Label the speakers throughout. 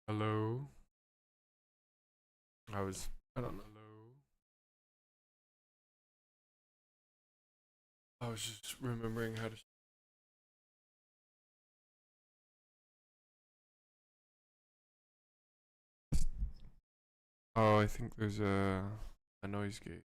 Speaker 1: Hello. I don't know. I was just remembering how to. Oh, I think there's a noise gate.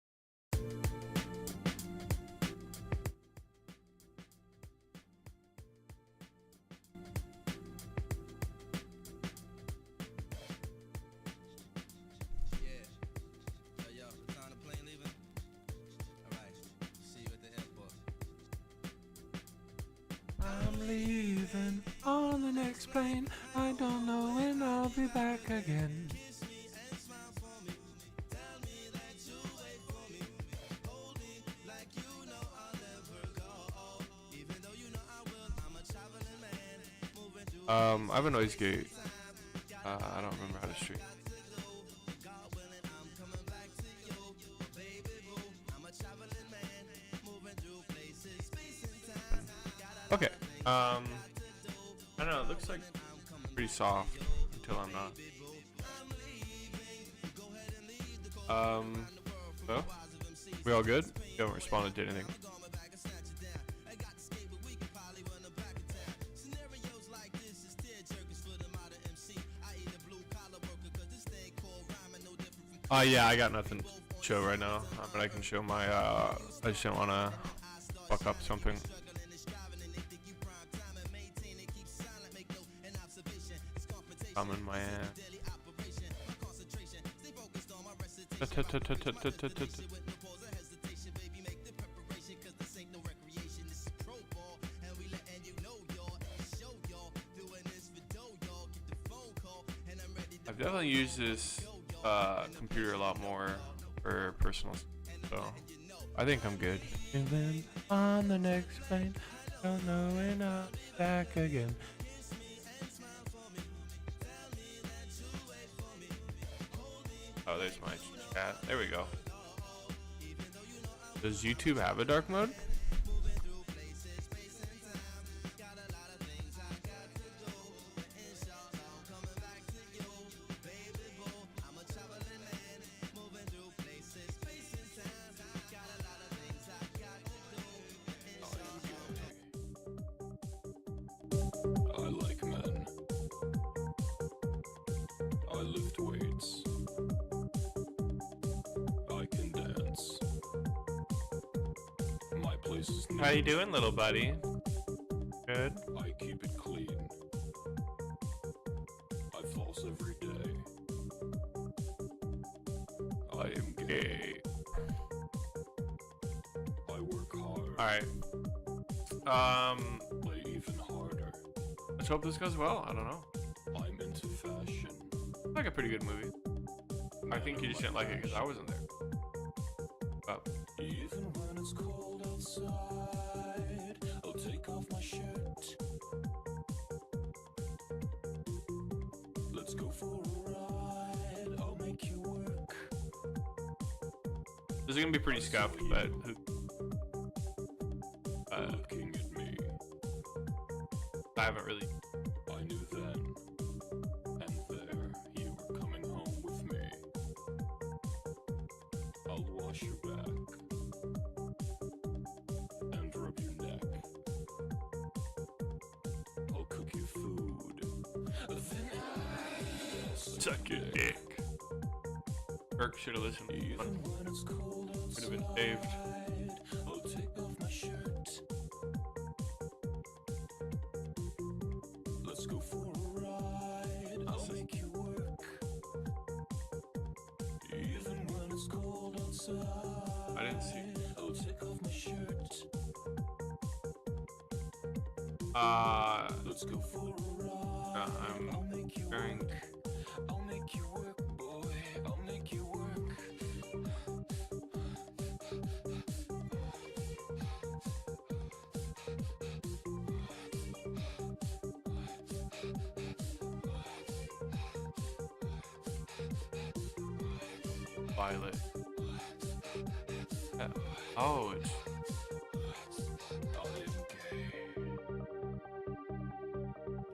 Speaker 1: I'm leaving on the next plane. I don't know when I'll be back again. I have a noise gate. I don't remember how to stream. Okay. I don't know. It looks like pretty soft until I'm not. So we all good? You haven't responded to anything. Yeah, I got nothing to show right now. But I can show my I just don't wanna fuck up something. I'm in my ass. I've definitely used this computer a lot more for personal stuff, so I think I'm good. And then on the next plane, don't know when I'll be back again. Oh, there's my chat. There we go. Does YouTube have a dark mode?
Speaker 2: I like men. I lift weights. I can dance. My place is neat.
Speaker 1: How you doing, little buddy? Good.
Speaker 2: I keep it clean. I floss every day. I am gay. I work hard.
Speaker 1: All right.
Speaker 2: Play even harder.
Speaker 1: Let's hope this goes well. I don't know.
Speaker 2: I'm into fashion.
Speaker 1: It's like a pretty good movie. I think you just didn't like it because I wasn't there. But
Speaker 2: Even when it's cold outside, I'll take off my shirt. Let's go for a ride. I'll make you work.
Speaker 1: this is gonna be pretty scuffed, but
Speaker 2: Looking at me,
Speaker 1: I haven't really.
Speaker 2: I knew then and there you were coming home with me. I'll wash your back and rub your neck. I'll cook you food. Then I'll
Speaker 1: Suck your dick. Kirk should have listened to you.
Speaker 2: Even when it's cold
Speaker 1: Could have been saved.
Speaker 2: outside, I'll take off my shirt. Let's go for a ride. I'll make you work. Even when it's cold outside,
Speaker 1: I didn't see.
Speaker 2: I'll take off my shirt.
Speaker 1: Let's
Speaker 2: Let's go for a ride.
Speaker 1: I'm
Speaker 2: I'll make you
Speaker 1: wearing.
Speaker 2: work. I'll make you work, boy. I'll make you work.
Speaker 1: Violet. Oh, it's
Speaker 2: I am gay.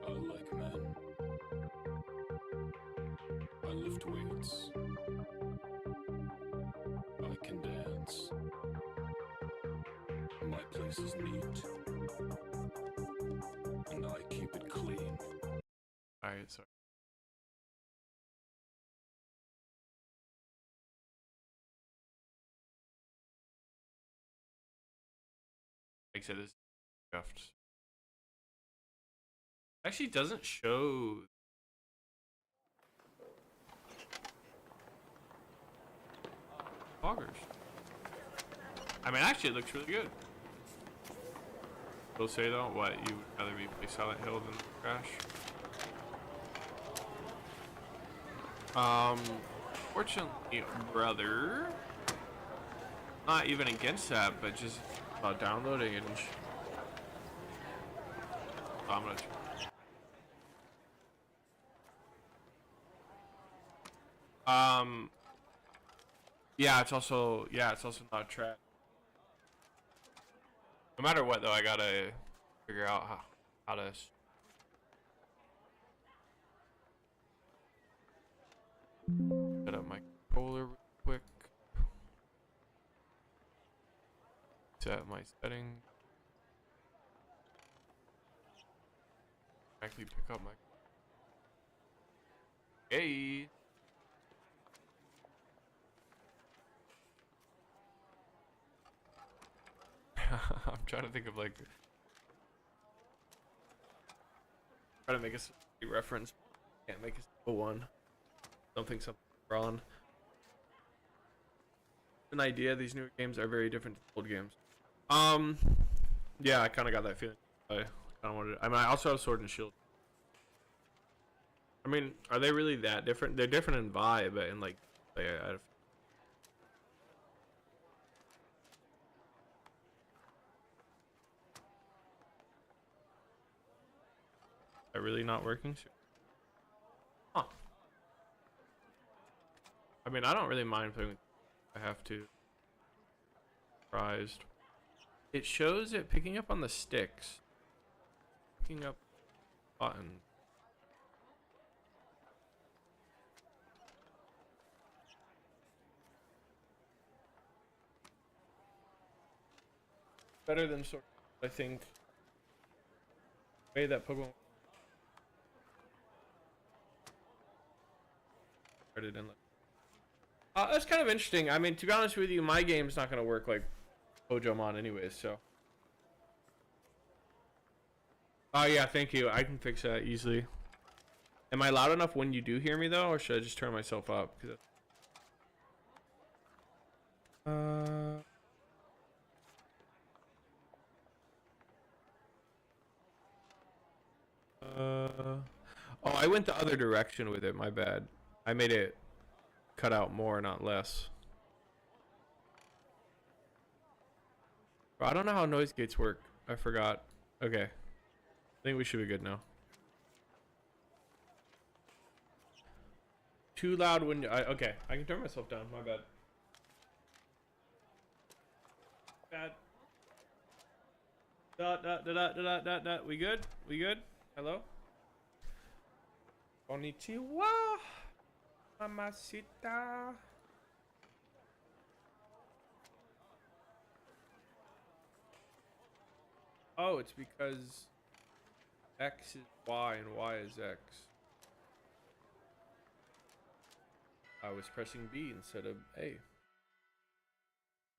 Speaker 2: I like men. I lift weights. I can dance. My place is neat. And I keep it clean.
Speaker 1: alright. Sorry. Like I said, this is scuffed. Actually, doesn't show. Poggers. I mean, actually, it looks really good. Will say though, what you would rather me play Silent Hill than Crash? Fortunately, brother, not even against that, but just about downloading and. I'm gonna. Yeah, it's also not track. No matter what though, I gotta figure out how to set up my controller real quick. Set my settings. Actually pick up my. Hey. I'm trying to think of like. Try to make a reference. Can't make a single one. Don't think something's wrong. An idea. These new games are very different to old games. Yeah, I kind of got that feeling. I don't want to. I mean, I also have Sword and Shield. I mean, are they really that different? They're different in vibe, but in like, are really not working? Huh. I mean, I don't really mind playing with. I have to. Surprised. It shows it picking up on the sticks. Picking up button. Better than sort of, I think. The way that Pokemon started in. That's kind of interesting. I mean, to be honest with you, my game's not gonna work like Pokemon anyways, so. Oh yeah, thank you. I can fix that easily. Am I loud enough when you do hear me though, or should I just turn myself up? Oh, I went the other direction with it. My bad. I made it cut out more, not less. Bro, I don't know how noise gates work. I forgot. Okay. I think we should be good now. Too loud when okay, I can turn myself down. My bad. Bad. We good? We good? Hello? Konnichiwa. Mamacita. Oh, it's because X is Y and Y is X. I was pressing B instead of A.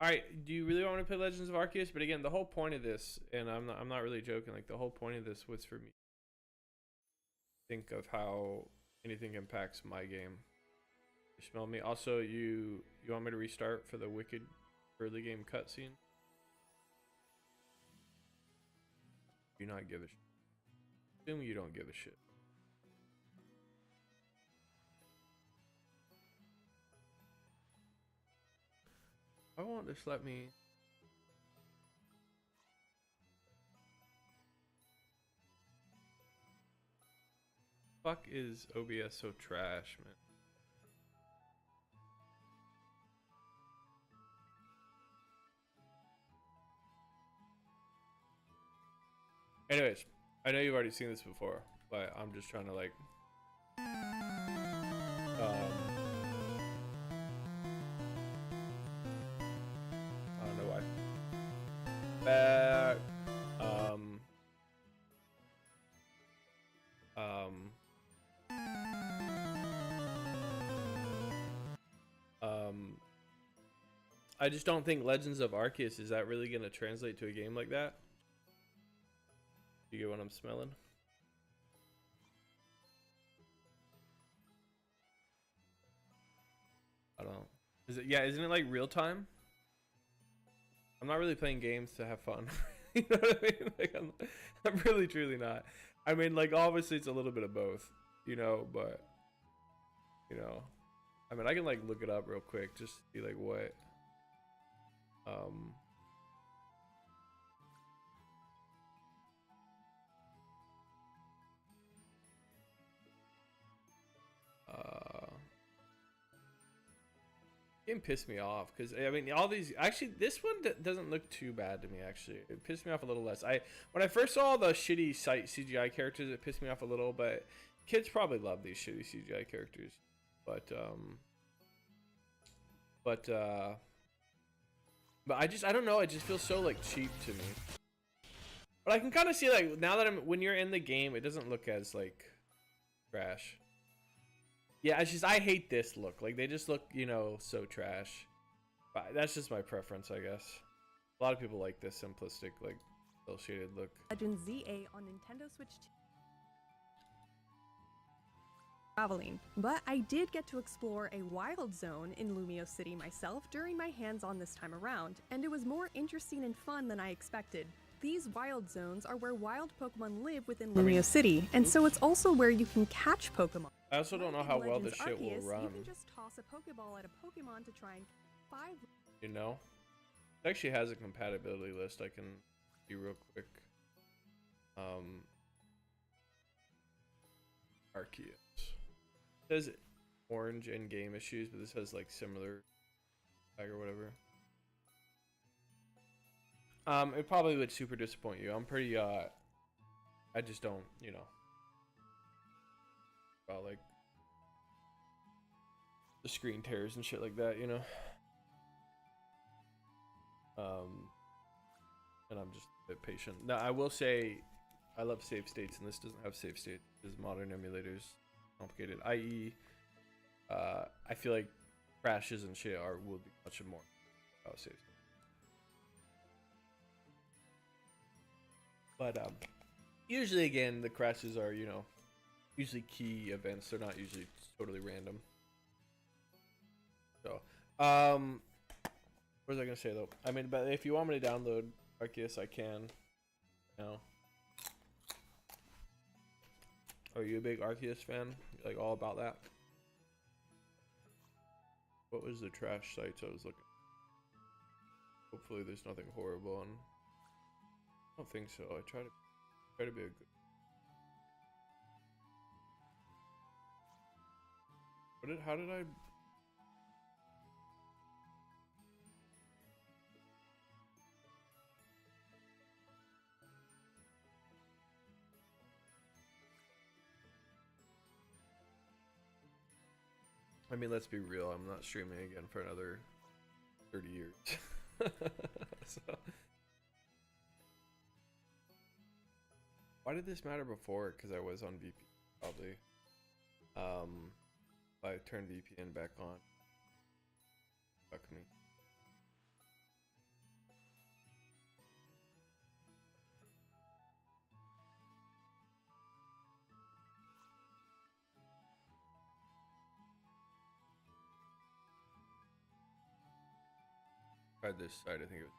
Speaker 1: Alright, do you really want me to play Legends of Arceus? But again, the whole point of this, and I'm not really joking, like the whole point of this was for me to think of how anything impacts my game. You smell me? Also, you want me to restart for the wicked early game cutscene? Do not give a shit. Assume you don't give a shit. I won't just let me. Fuck is OBS so trash, man? Anyways, I know you've already seen this before, but I'm just trying to like. I don't know why. Back. I just don't think Legends of Arceus is that really gonna translate to a game like that. You get what I'm smelling? I don't know. Is it? Yeah, isn't it like real time? I'm not really playing games to have fun. You know what I mean? Like I'm really truly not. I mean, like obviously it's a little bit of both, you know, but you know, I mean I can like look it up real quick just to see like what Game pissed me off because I mean all these actually this one doesn't look too bad to me actually. It pissed me off a little less. When I first saw the shitty site CGI characters, it pissed me off a little, but kids probably love these shitty CGI characters. But I don't know, it just feels so like cheap to me. But I can kind of see like now that when you're in the game, it doesn't look as like trash. Yeah, it's just I hate this look. Like they just look, you know, so trash. But that's just my preference, I guess. A lot of people like this simplistic, like, cel shaded look.
Speaker 3: Legend ZA on Nintendo Switch 2. Traveling, but I did get to explore a wild zone in Lumio City myself during my hands-on this time around, and it was more interesting and fun than I expected. These wild zones are where wild Pokemon live within Lumio City, and so it's also where you can catch Pokemon.
Speaker 1: I also don't know
Speaker 3: Like
Speaker 1: how
Speaker 3: in
Speaker 1: well
Speaker 3: Legends
Speaker 1: this shit will
Speaker 3: Arceus,
Speaker 1: run.
Speaker 3: You can just toss a Pokeball at a Pokemon to try and 5.
Speaker 1: You know? It actually has a compatibility list I can see real quick. Arceus. It says orange in game issues, but this has like similar tag or whatever. It probably would super disappoint you. I'm pretty I just don't, you know, about like the screen tears and shit like that, you know. And I'm just a bit patient. Now I will say I love save states, and this doesn't have save states. This is modern emulators, complicated. I.e., I feel like crashes and shit will be much more about save states. But usually again the crashes are, you know, usually key events. They're not usually totally random. So what was I gonna say though? I mean, but if you want me to download Arceus, I can. You know. Are you a big Arceus fan? Like all about that? What was the trash sites I was looking? Hopefully there's nothing horrible on. I don't think so. I try to be a good. How did I? I mean, let's be real. I'm not streaming again for another 30 years. So. Why did this matter before? Because I was on VPN, probably. I turned VPN back on. Fuck me. Tried this site, I think it was.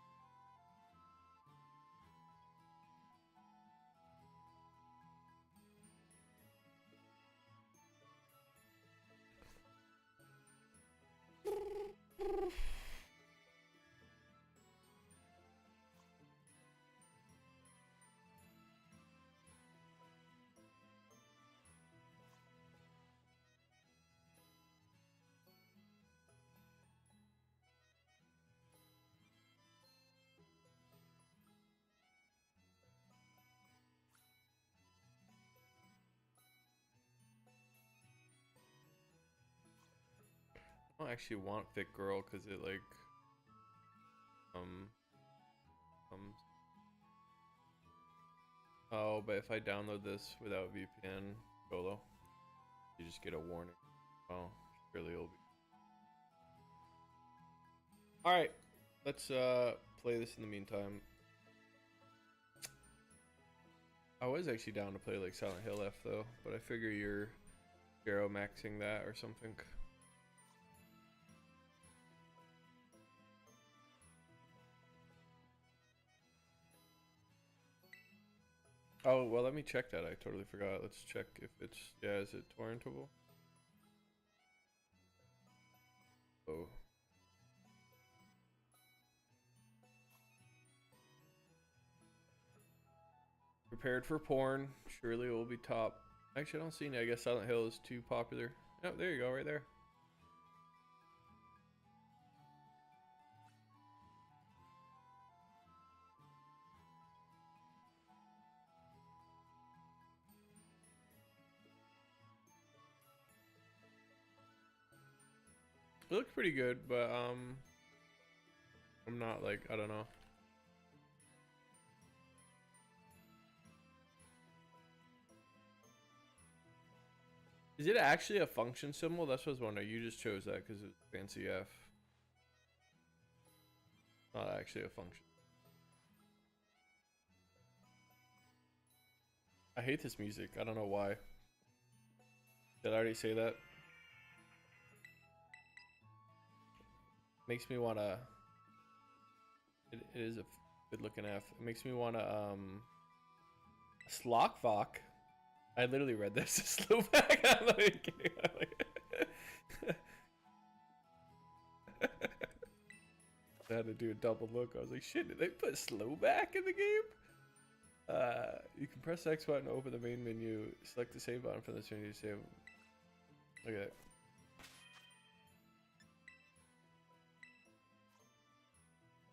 Speaker 1: I don't actually want Thick Girl because it like oh, but if I download this without VPN solo, you just get a warning. Oh, surely it'll be. Alright, let's play this in the meantime. I was actually down to play like Silent Hill F though, but I figure you're Zero maxing that or something. Oh, well, let me check that. I totally forgot. Let's check if it's, yeah, is it torrentable? Oh. Prepared for porn. Surely it will be top. Actually, I don't see any. I guess Silent Hill is too popular. Oh, there you go, right there. It looks pretty good, but I'm not like, I don't know. Is it actually a function symbol? That's what I was wondering. You just chose that because it's fancy F. Not actually a function. I hate this music. I don't know why. Did I already say that? Makes me wanna. It is a good looking F. It makes me wanna Slokvok. I literally read this Slovak. I'm not even kidding. I had to do a double look. I was like, shit, did they put Slovak in the game? You can press X button to open the main menu. Select the save button from this menu to save. Look at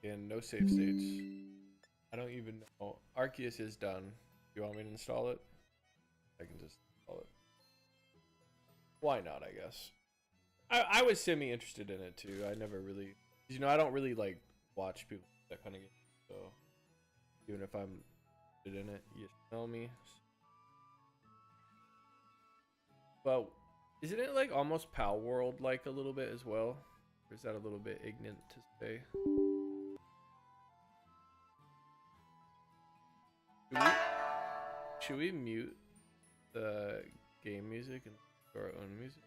Speaker 1: that. And no save states. I don't even know. Arceus is done. You want me to install it? I can just install it. Why not, I guess. I was semi-interested in it too. I never really... You know, I don't really like watch people that kind of game. So, even if I'm interested in it, you tell me. But, isn't it like almost Pal World like a little bit as well? Or is that a little bit ignorant to say? Should we mute the game music and do our own music?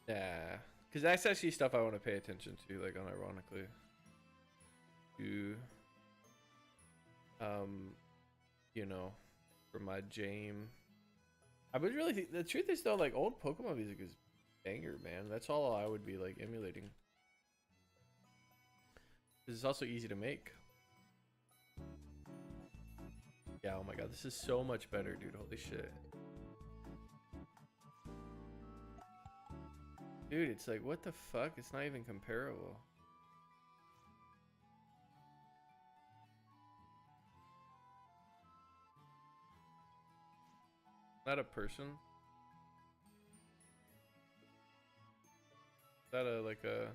Speaker 1: Nah, because that's actually stuff I want to pay attention to, like unironically. To, you know, for my jam. I would really think, the truth is though, like old Pokemon music is banger, man. That's all I would be like emulating. It's also easy to make. Yeah, oh my god, this is so much better, dude. Holy shit. Dude, it's like, what the fuck? It's not even comparable. Not a person? Is that a, like a...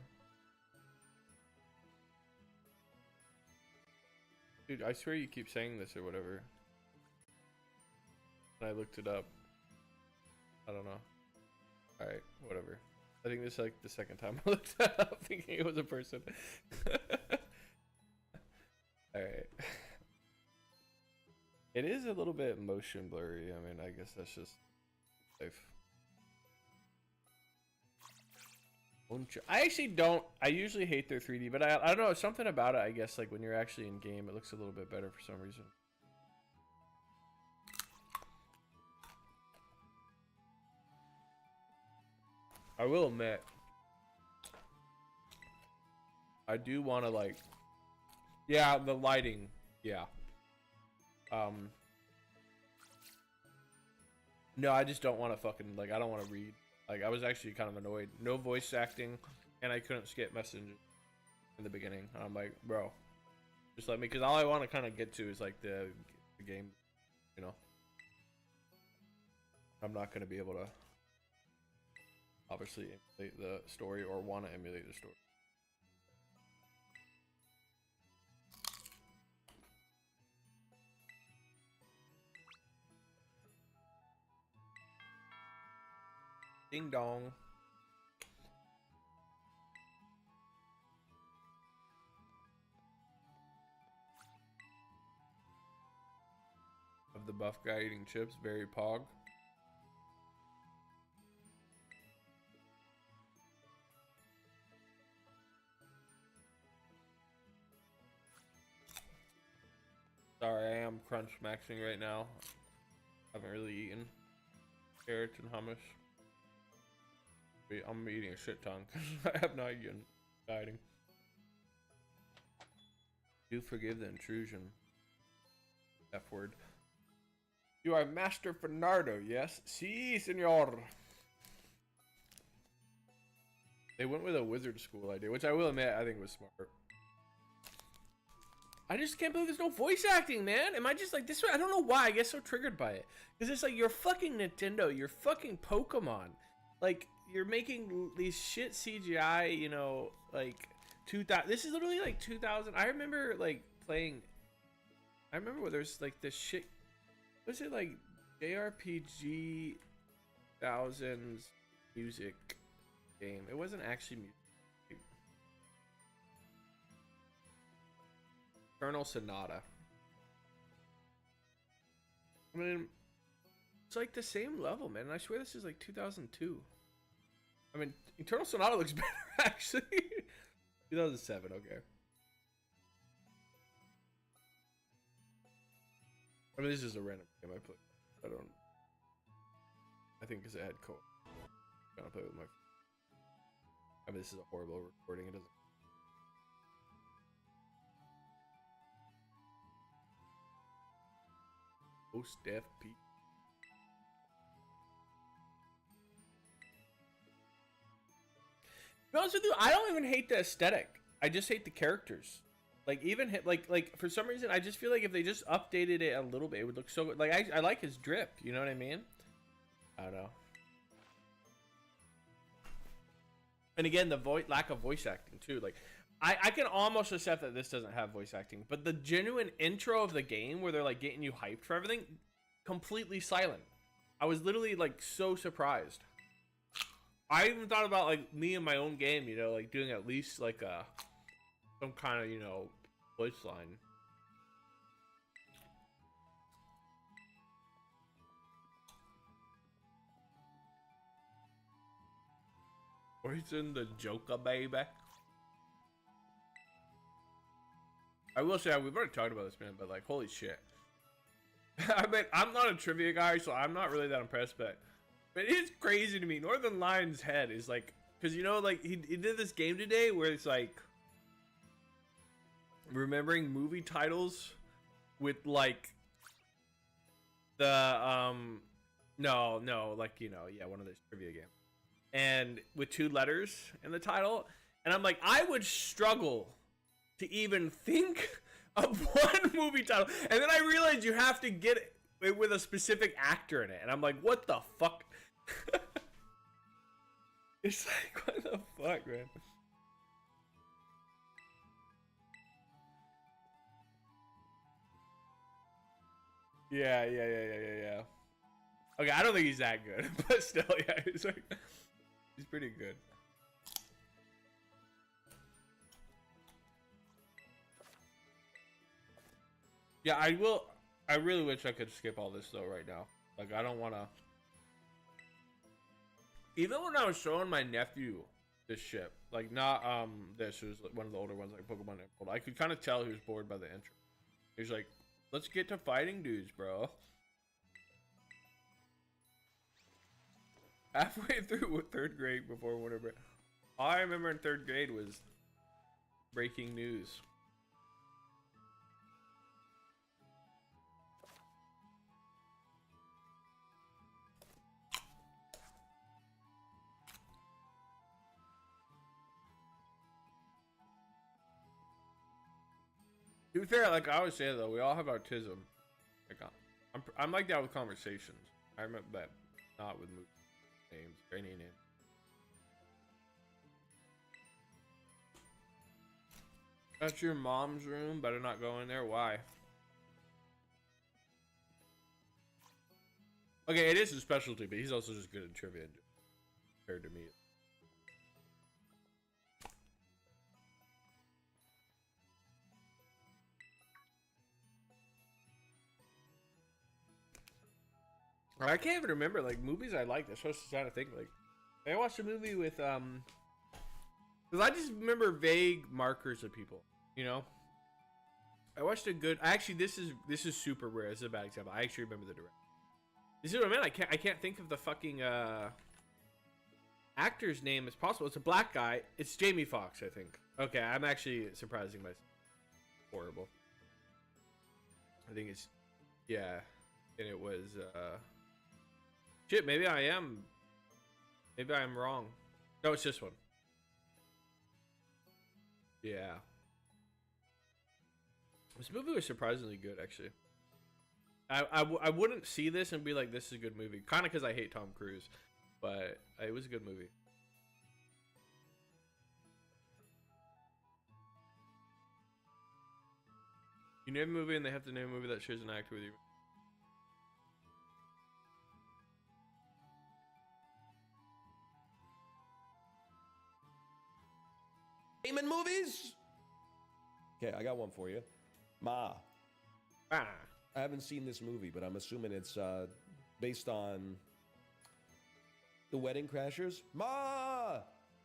Speaker 1: Dude, I swear you keep saying this or whatever. And I looked it up. I don't know. Alright, whatever. I think this is like the second time I looked that up thinking it was a person. Alright. It is a little bit motion blurry. I mean, I guess that's just life. I actually don't. I usually hate their 3D, but I don't know. Something about it, I guess, like when you're actually in game, it looks a little bit better for some reason. I will admit, I do want to like, yeah, the lighting, yeah. No, I just don't want to fucking, like, I don't want to read. Like, I was actually kind of annoyed. No voice acting, and I couldn't skip messages in the beginning. And I'm like, bro, just let me, because all I want to kind of get to is like the game, you know. I'm not going to be able to obviously emulate the story or want to emulate the story. Ding dong. Of the buff guy eating chips, very pog. Sorry, I am crunch maxing right now. Haven't really eaten carrots and hummus. I'm eating a shit ton because I have not eaten. Dieting. Do forgive the intrusion. F word. You are Master Bernardo, yes? Si, senor. They went with a wizard school idea, which I will admit I think was smart.
Speaker 4: I just can't believe there's no voice acting, man. Am I just like this way? I don't know why I get so triggered by it. Because it's like, you're fucking Nintendo, you're fucking Pokemon. Like, you're making these shit CGI, you know, like 2000. This is literally like 2000. I remember like playing. I remember where there's like this shit. Was it like JRPG thousands music game? It wasn't actually music. Eternal Sonata. I mean, it's like the same level, man. And I swear this is like 2002. I mean, Eternal Sonata looks better, actually. 2007, okay. I mean, this is a random game I played. I think because it had co-op. I'm gonna play with my. I mean, this is a horrible recording. It doesn't. Post Death P. To be honest with you, I don't even hate the aesthetic. I just hate the characters. Like even hit like for some reason I just feel like if they just updated it a little bit, it would look so good. Like I like his drip. You know what I mean? I don't know. And again, the lack of voice acting too. Like I can almost accept that this doesn't have voice acting, but the genuine intro of the game where they're like getting you hyped for everything, completely silent. I was literally like so surprised. I even thought about like me in my own game, you know, like doing at least like some kind of, you know, voice line. Poison the Joker, baby. I will say, we've already talked about this, man, but like, holy shit. I mean, I'm not a trivia guy, so I'm not really that impressed, but it is crazy to me. Northern Lion's head is like, because you know, like, he did this game today where it's like, remembering movie titles with like, the, no, like, you know, yeah, one of those trivia games. And with 2 letters in the title, and I'm like, I would struggle to even think of one movie title, and then I realized you have to get it with a specific actor in it, and I'm like, what the fuck? It's like, what the fuck, man? Yeah. Okay, I don't think he's that good, but still, yeah, he's like, he's pretty good. Yeah, I will. I really wish I could skip all this though right now. Like, I don't want to. Even when I was showing my nephew this shit, like not this was one of the older ones, like Pokemon Emerald, I could kind of tell he was bored by the intro. He's like, "Let's get to fighting dudes, bro." Halfway through 3rd grade before winter break. All I remember in 3rd grade was breaking news. To be fair, like I always say though, we all have autism. Like I'm like that with conversations. I remember that, not with names, any name. That's your mom's room. Better not go in there. Why? Okay, it is a specialty, but he's also just good at trivia compared to me. I can't even remember like movies I liked. I'm supposed to try to think like I watched a movie with because I just remember vague markers of people, you know. I watched a good. Actually, this is super rare. This is a bad example. I actually remember the director. You see what I mean? I can't think of the fucking actor's name as possible. It's a black guy. It's Jamie Foxx, I think. Okay, I'm actually surprising myself. Horrible. I think it's yeah, and it was shit. Maybe I am wrong. No, it's this one. Yeah. This movie was surprisingly good, actually. I wouldn't see this and be like, this is a good movie. Kind of because I hate Tom Cruise. But it was a good movie. You name a movie and they have to name a movie that shares an actor with you.
Speaker 5: Entertainment movies? Okay, I got one for you. Ma.
Speaker 4: Ah.
Speaker 5: I haven't seen this movie, but I'm assuming it's based on The Wedding Crashers. Ma!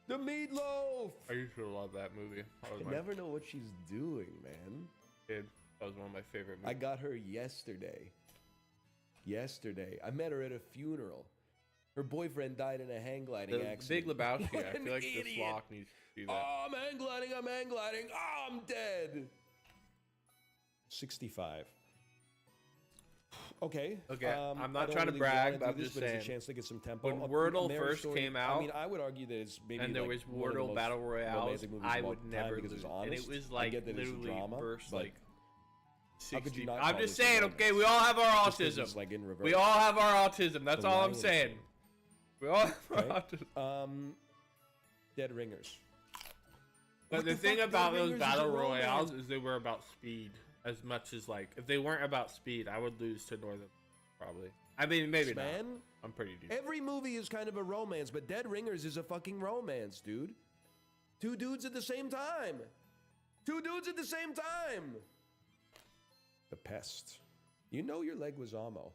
Speaker 5: The Meatloaf!
Speaker 4: I used to love that movie. That was
Speaker 5: I never know what she's doing, man.
Speaker 4: kid. That was one of my favorite movies.
Speaker 5: I got her yesterday. I met her at a funeral. Her boyfriend died in a hang gliding
Speaker 4: The
Speaker 5: accident.
Speaker 4: Big Lebowski.
Speaker 5: What
Speaker 4: I
Speaker 5: an
Speaker 4: feel like this
Speaker 5: idiot.
Speaker 4: block needs to do that.
Speaker 5: Oh, I'm hang gliding. Oh, I'm dead. 65. Okay.
Speaker 4: Okay, I'm
Speaker 5: I
Speaker 4: not
Speaker 5: don't
Speaker 4: trying to
Speaker 5: really
Speaker 4: brag,
Speaker 5: wanna
Speaker 4: but
Speaker 5: do
Speaker 4: I'm
Speaker 5: this,
Speaker 4: just
Speaker 5: but it's
Speaker 4: saying,
Speaker 5: a chance to get some tempo.
Speaker 4: when
Speaker 5: A
Speaker 4: Wordle
Speaker 5: Marriage
Speaker 4: first
Speaker 5: Story,
Speaker 4: came
Speaker 5: I
Speaker 4: out,
Speaker 5: mean, I would argue that it's maybe
Speaker 4: and there
Speaker 5: like
Speaker 4: was
Speaker 5: one of the
Speaker 4: Wordle
Speaker 5: most
Speaker 4: Battle Royales,
Speaker 5: romantic movies
Speaker 4: I
Speaker 5: of all
Speaker 4: would
Speaker 5: time
Speaker 4: never
Speaker 5: because
Speaker 4: lose.
Speaker 5: it's
Speaker 4: And
Speaker 5: honest.
Speaker 4: it was
Speaker 5: I
Speaker 4: like
Speaker 5: get that it's a
Speaker 4: literally
Speaker 5: drama,
Speaker 4: first
Speaker 5: but
Speaker 4: like
Speaker 5: how could you
Speaker 4: 60.
Speaker 5: not
Speaker 4: I'm
Speaker 5: call
Speaker 4: just
Speaker 5: this a
Speaker 4: saying,
Speaker 5: romance?
Speaker 4: okay, we all have our
Speaker 5: Just 'cause
Speaker 4: autism.
Speaker 5: it's like in reverse.
Speaker 4: We all have our autism. That's
Speaker 5: The
Speaker 4: all I'm
Speaker 5: Lion
Speaker 4: saying.
Speaker 5: King.
Speaker 4: We all have our
Speaker 5: Okay.
Speaker 4: autism.
Speaker 5: Dead Ringers.
Speaker 4: But
Speaker 5: What
Speaker 4: the
Speaker 5: the
Speaker 4: thing
Speaker 5: fuck,
Speaker 4: about
Speaker 5: Dead
Speaker 4: those
Speaker 5: Ringers is a
Speaker 4: battle
Speaker 5: romance.
Speaker 4: royales is they were about speed as much as like if they weren't about speed, I would lose to Northern probably. I mean, maybe not.
Speaker 5: Man,
Speaker 4: I'm pretty decent.
Speaker 5: every movie is kind of a romance, but Dead Ringers is a fucking romance, dude. Two dudes at the same time. The Pest. You know your leg was Amo.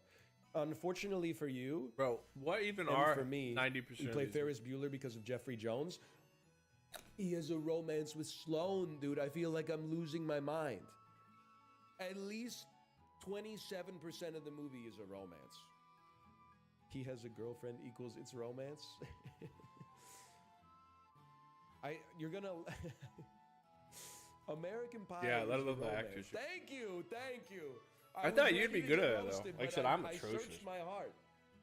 Speaker 5: Unfortunately for you,
Speaker 4: Bro, what even
Speaker 5: and
Speaker 4: are
Speaker 5: for me,
Speaker 4: 90%
Speaker 5: you
Speaker 4: of
Speaker 5: play
Speaker 4: these-
Speaker 5: Ferris Bueller because of Jeffrey Jones. He has a romance with Sloane, dude. I feel like I'm losing my mind. At least 27% of the movie is a romance. He has a girlfriend equals it's romance. You're gonna American Pie.
Speaker 4: Yeah,
Speaker 5: is
Speaker 4: let
Speaker 5: a
Speaker 4: alone the
Speaker 5: romance.
Speaker 4: actors.
Speaker 5: Thank you.
Speaker 4: I
Speaker 5: was
Speaker 4: thought you'd
Speaker 5: ready
Speaker 4: be
Speaker 5: to
Speaker 4: good
Speaker 5: get
Speaker 4: at it, though.
Speaker 5: roasted,
Speaker 4: Like I
Speaker 5: but
Speaker 4: said, I'm
Speaker 5: I
Speaker 4: atrocious.
Speaker 5: searched my heart.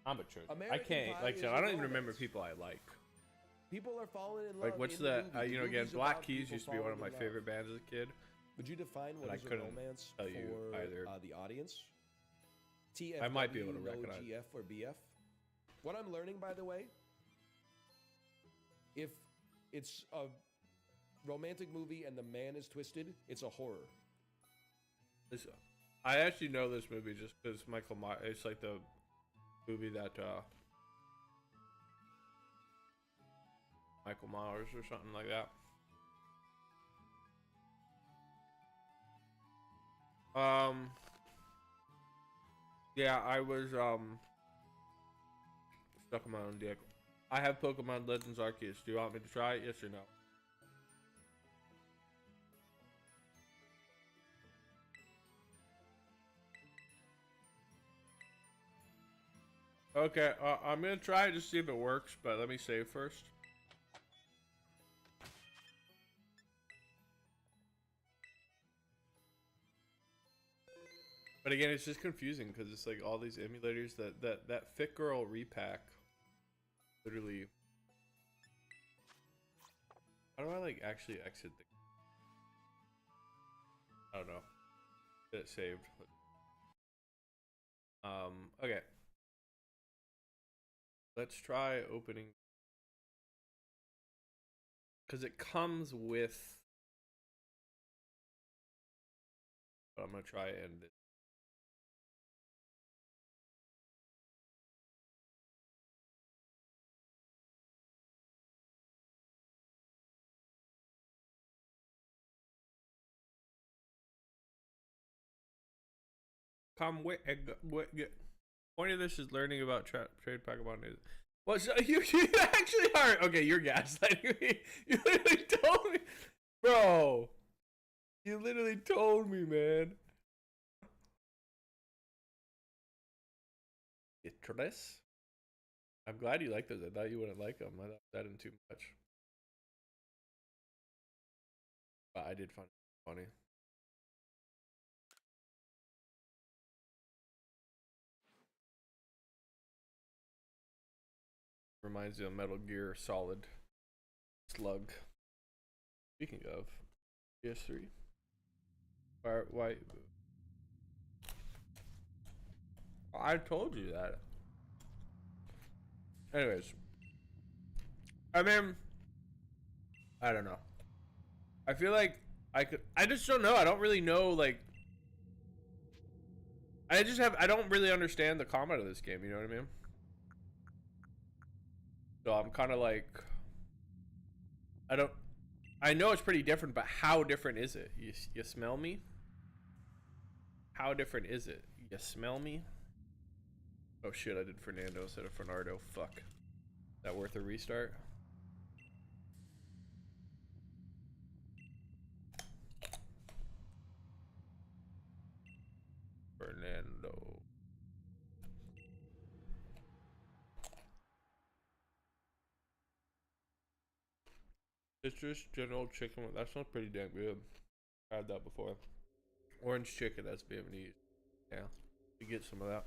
Speaker 4: I'm a truth. I
Speaker 5: American
Speaker 4: can't.
Speaker 5: Pie
Speaker 4: Like I
Speaker 5: is
Speaker 4: said,
Speaker 5: a
Speaker 4: I don't even remember
Speaker 5: romance.
Speaker 4: people I like.
Speaker 5: People are falling in love.
Speaker 4: Like what's
Speaker 5: in the
Speaker 4: the?
Speaker 5: movie.
Speaker 4: You know,
Speaker 5: The
Speaker 4: again,
Speaker 5: movie's
Speaker 4: Black
Speaker 5: about
Speaker 4: Keys
Speaker 5: people
Speaker 4: used to be one of
Speaker 5: falling
Speaker 4: my
Speaker 5: in love.
Speaker 4: favorite bands as a kid.
Speaker 5: Would you define what
Speaker 4: I
Speaker 5: is a
Speaker 4: couldn't
Speaker 5: romance
Speaker 4: tell you
Speaker 5: for
Speaker 4: either.
Speaker 5: the audience? TFW,
Speaker 4: I might be able to
Speaker 5: no
Speaker 4: recognize.
Speaker 5: GF or BF. What I'm learning, by the way, if it's a romantic movie and the man is twisted, it's a horror.
Speaker 4: I actually know this movie just because Michael Myers. It's like the movie that Michael Myers or something like that. Yeah, I was stuck on my own dick. I have Pokemon Legends Arceus. Do you want me to try it? Yes or no? Okay, I'm gonna try it to see if it works, but let me save first. But again, it's just confusing because it's like all these emulators that Fit Girl repack. Literally, how do I like actually exit the? I don't know. Get it saved. Okay. Let's try opening because it comes with. But I'm gonna try and. Come with point of this is learning about trade Pokemon news. Well, so you actually are okay. You're gaslighting me. You literally told me, bro. You literally told me, man. Citrus. I'm glad you like those. I thought you wouldn't like them. I thought that in too much. But I did find it funny. Reminds me of Metal Gear Solid Slug. Speaking of PS3. Why? I told you that. Anyways, I mean, I don't know. I feel like I just don't know. I don't really know. Like, I don't really understand the combat of this game. You know what I mean? So I'm kind of like, I know it's pretty different, but how different is it? You smell me? How different is it? You smell me? Oh shit, I did Fernando instead of Fernando. Fuck. Is that worth a restart? Fernando. Citrus General Chicken. That sounds pretty damn good. I had that before. Orange chicken, that's Vietnamese. Yeah, you get some of that.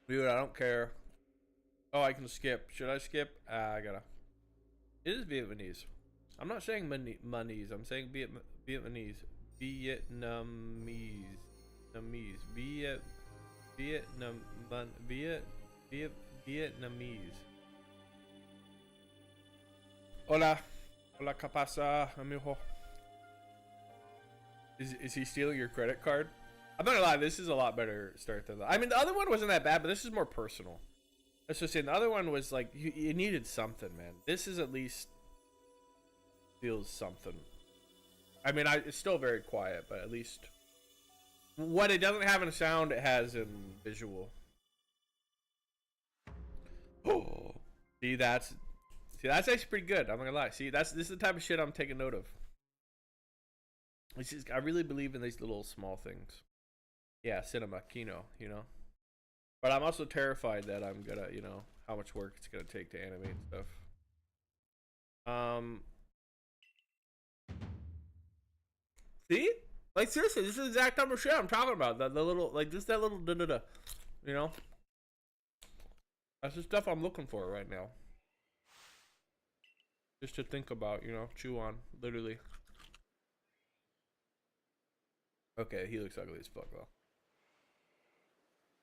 Speaker 4: Dude, I don't care. Oh, I can skip. Should I skip? I gotta. It is Vietnamese. I'm not saying Vietnamese. I'm saying Vietnamese. Vietnamese. Vietnamese. Hola. Hola, ¿qué pasa, amigo? Is he stealing your credit card? I'm not gonna lie, this is a lot better start than that. I mean, the other one wasn't that bad, but this is more personal. That's just saying, the other one was like, you needed something, man. This is at least feels something. I mean, it's still very quiet, but at least what it doesn't have in sound, it has in visual. Oh, see, that's actually pretty good. I'm not gonna lie. See, this is the type of shit I'm taking note of. It's just, I really believe in these little small things. Yeah, cinema, kino, you know. But I'm also terrified that I'm gonna, you know, how much work it's gonna take to animate and stuff. See? Like, seriously, this is the exact type of shit I'm talking about. The little, like, just that little da-da-da. You know? That's the stuff I'm looking for right now. Just to think about, you know, chew on, literally. Okay, he looks ugly as fuck though.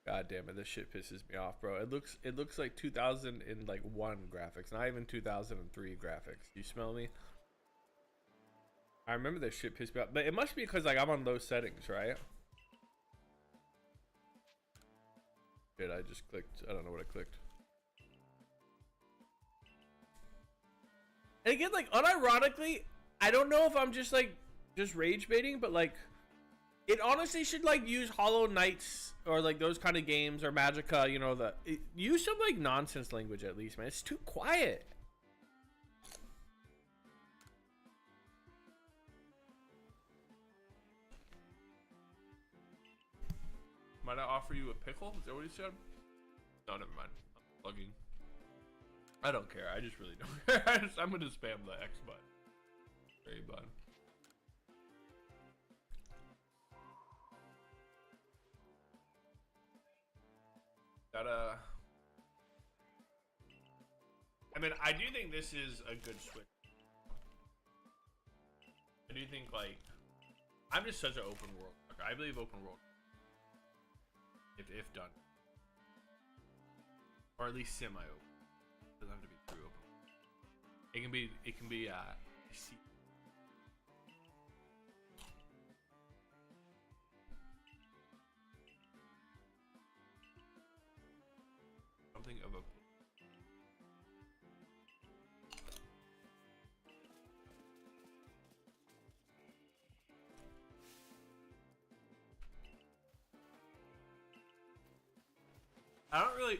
Speaker 4: God damn it, this shit pisses me off, bro. It looks like 2001 graphics, not even 2003 graphics. You smell me? I remember this shit pissed me off, but it must be because like I'm on low settings, right? Shit, I just clicked. I don't know what I clicked. And again, like unironically, I don't know if I'm just rage baiting, but like. It honestly should like use Hollow Knights or like those kind of games or Magicka, you know, use some like nonsense language at least, man. It's too quiet. Might I offer you a pickle? Is that what he said? No, never mind. I'm plugging. I don't care. I just really don't care. I'm gonna spam the X button. Very button. I mean, I do think this is a good switch. I do think, like, I'm just such an open world. I believe open world, if done, or at least semi-open. It doesn't have to be true open. It can be something of a.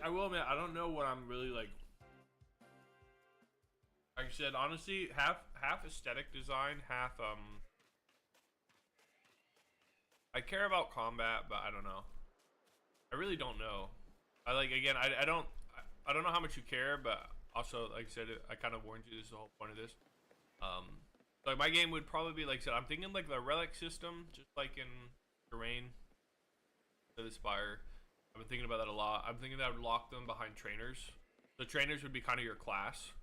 Speaker 4: I will admit, I don't know what I'm really like. Like I said, honestly, half aesthetic design, half I care about combat, but I don't know. I really don't know. I don't know how much you care, but also, like I said, I kind of warned you. This is the whole point of this. Like my game would probably be like I said. I'm thinking like the relic system, just like in Terrain, the Spire. I've been thinking about that a lot. I'm thinking that I would lock them behind trainers. The trainers would be kind of your class.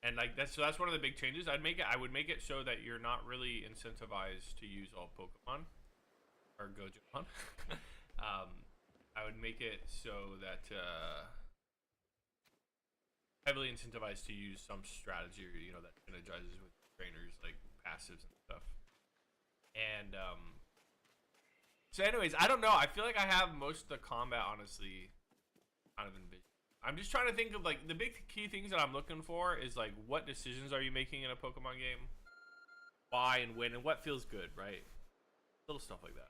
Speaker 4: And like that's one of the big changes. I would make it so that you're not really incentivized to use all Pokemon or Gojamon. I would make it so that heavily incentivized to use some strategy, you know, that energizes with trainers like passives and stuff. And so anyways, I don't know. I feel like I have most of the combat honestly kind of envisioned. I'm just trying to think of like the big key things that I'm looking for is like what decisions are you making in a Pokemon game? Why and when and what feels good, right? Little stuff like that.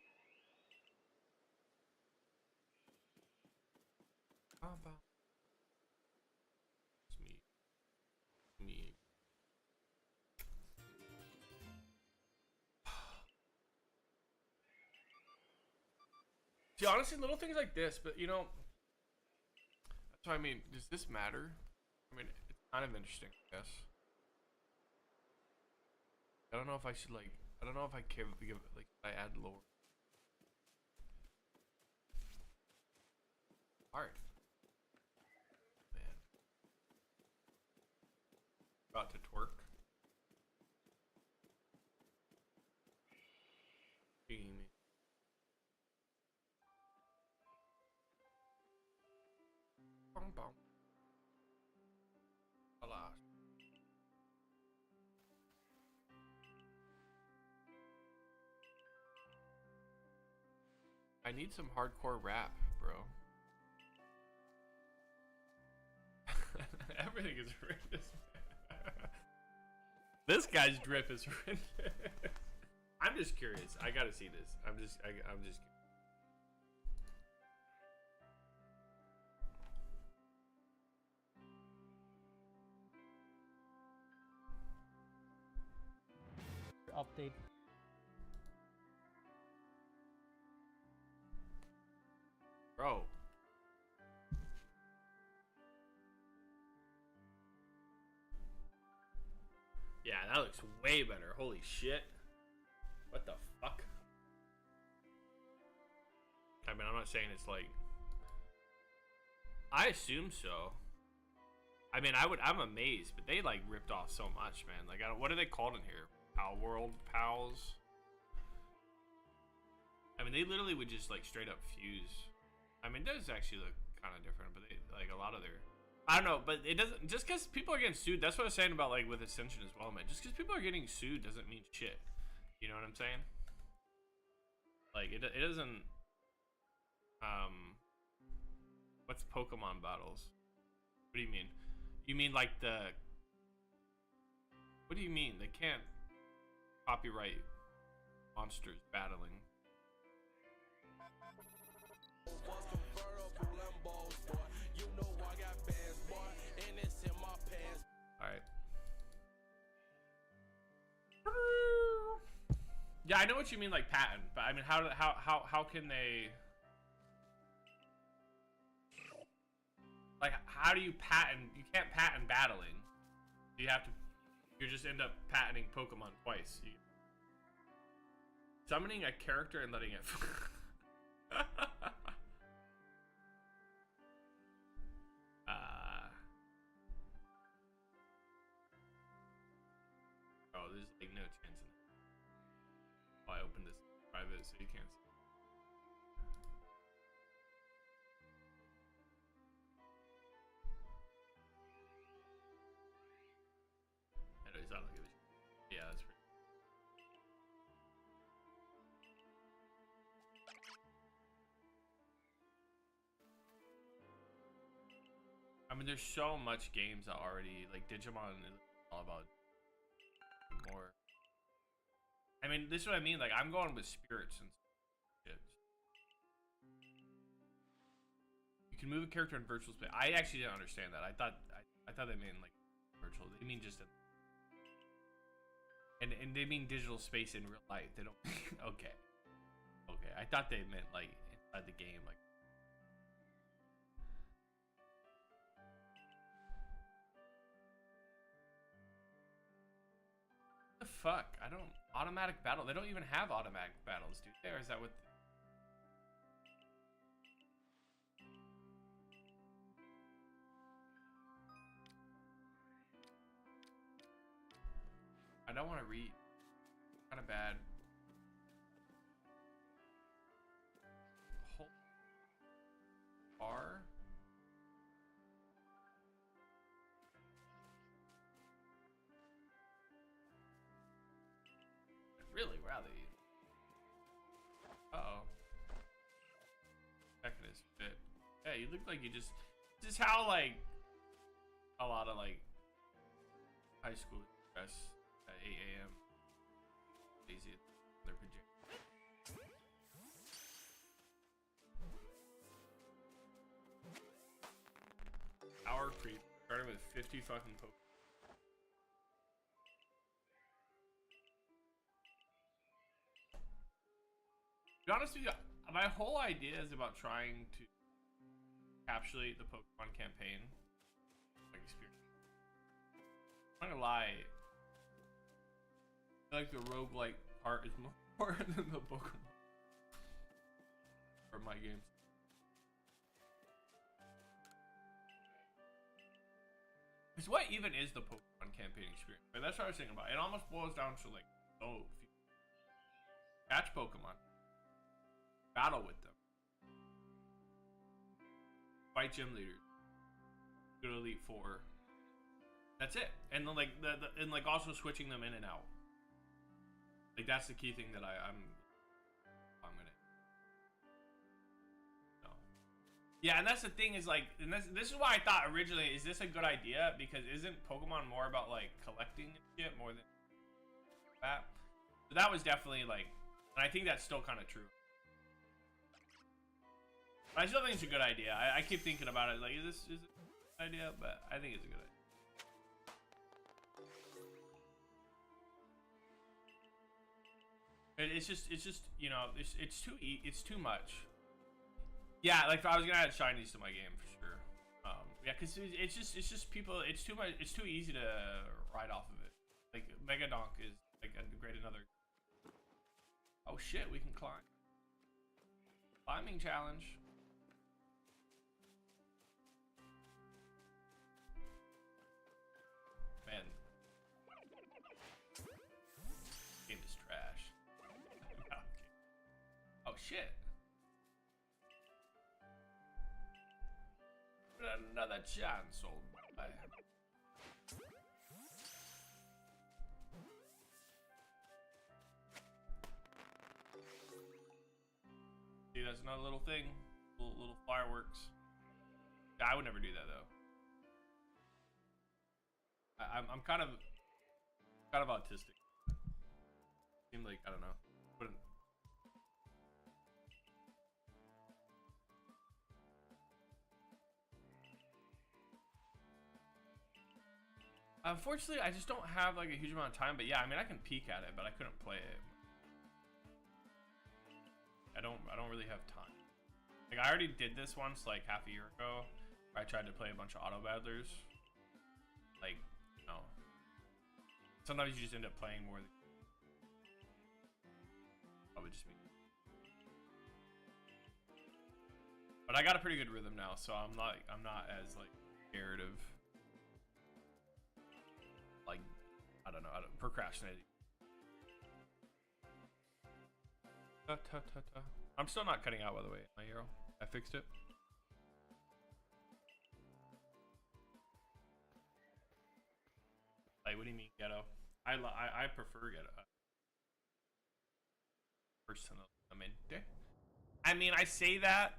Speaker 4: How about it's me. See, honestly, little things like this, but you know, so I mean, does this matter? I mean, it's kind of interesting, I guess. I don't know if I should like. I don't know if I give like I add lore. Hard. Man. About to twerk. Being me. Bum bum. Alas. I need some hardcore rap, bro. Everything is horrendous. This guy's drip is horrendous. I'm just curious. I gotta see this. I'm just curious.
Speaker 6: Update.
Speaker 4: Bro. Yeah, that looks way better. Holy shit. What the fuck? I mean, I'm not saying it's like... I assume so. I mean, I'm amazed, but they like ripped off so much, man. Like, what are they called in here? Pal World Pals? I mean, they literally would just like straight up fuse. I mean, it does actually look kind of different, but they like a lot of their... I don't know, but it doesn't... Just because people are getting sued, that's what I was saying about like with Ascension as well, man. Just because people are getting sued doesn't mean shit. You know what I'm saying? Like, it doesn't... What's Pokemon battles? What do you mean? You mean like the... What do you mean? They can't copyright monsters battling. Alright. Yeah, I know what you mean, like patent, but I mean, how can they? Like, how do you patent? You can't patent battling. You have to. You just end up patenting Pokemon twice. Summoning a character and letting it. Oh, there's like no chance in it. Oh, I opened this private so you can't see. Anyways, I don't give a shit. Yeah, that's pretty. I mean, there's so much games that already like Digimon is all about more. I mean, this is what I mean. Like, I'm going with spirits and shit. You can move a character in virtual space. I actually didn't understand that. I thought they meant like virtual. They mean just and they mean digital space in real life. They don't. Okay. I thought they meant like inside the game, like. The fuck? I don't... Automatic battle? They don't even have automatic battles, do they? Or is that what...
Speaker 1: don't want to read. Kind of bad. Whole bar. I'd really rather you. Uh-oh. Checking his fit. Yeah, you look like you just. This is how, like, a lot of, like, high school dress at 8 a.m. Lazy at their pajamas. Hour creep. Starting with 50 fucking Pokemon. To be honest with you, my whole idea is about trying to encapsulate the Pokemon campaign like experience. I'm not gonna lie, I feel like the roguelike part is more important than the Pokemon for my games. Because what even is the Pokemon campaign experience? Like, that's what I was thinking about. It almost boils down to like, oh, if you catch Pokemon, battle with them, fight gym leaders, go to Elite Four. That's it. And then like and like also switching them in and out. Like that's the key thing that I'm gonna. No. Yeah, and that's the thing is like, and this is why I thought originally, is this a good idea? Because isn't Pokemon more about like collecting shit more than that? So that was definitely like, and I think that's still kind of true. But I still think it's a good idea. I keep thinking about it. Like, is it a good idea? But I think it's a good idea. It's just you know, it's too much. Yeah, like I was gonna add shinies to my game for sure. Yeah, cause it's just people. It's too much. It's too easy to ride off of it. Like Megadonk is like a great another. Oh shit, we can climb. Climbing challenge. Man, game is trash. Oh shit. Another chance, old boy. See, that's another little thing. Little fireworks. I would never do that though. I'm kind of autistic. Seemed like, I don't know. Wouldn't. Unfortunately, I just don't have like a huge amount of time. But yeah, I mean, I can peek at it, but I couldn't play it. I don't really have time. Like I already did this once, like half a year ago, where I tried to play a bunch of auto battlers. Like, you know, sometimes you just end up playing more than probably just me. But I got a pretty good rhythm now, so I'm not as like scared of like I don't know, procrastinating. I'm still not cutting out, by the way, my arrow. I fixed it. Like, what do you mean ghetto? I prefer ghetto. Personalmente. I mean, I say that.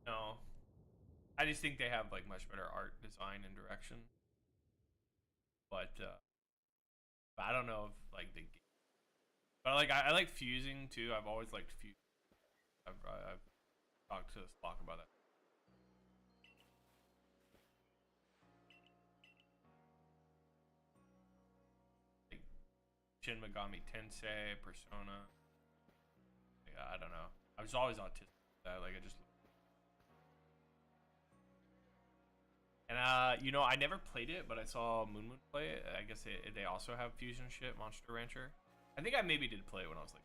Speaker 1: No, I just think they have like much better art design and direction. But I don't know if like the. But like I like fusing too. I've always liked fusing. I've talked to Spock about that. Like Shin Megami Tensei, Persona. Yeah, I don't know. I was always autistic. Like I just. And you know, I never played it, but I saw Moon Moon play it. I guess they also have fusion shit, Monster Rancher. I think I maybe did play it when I was like.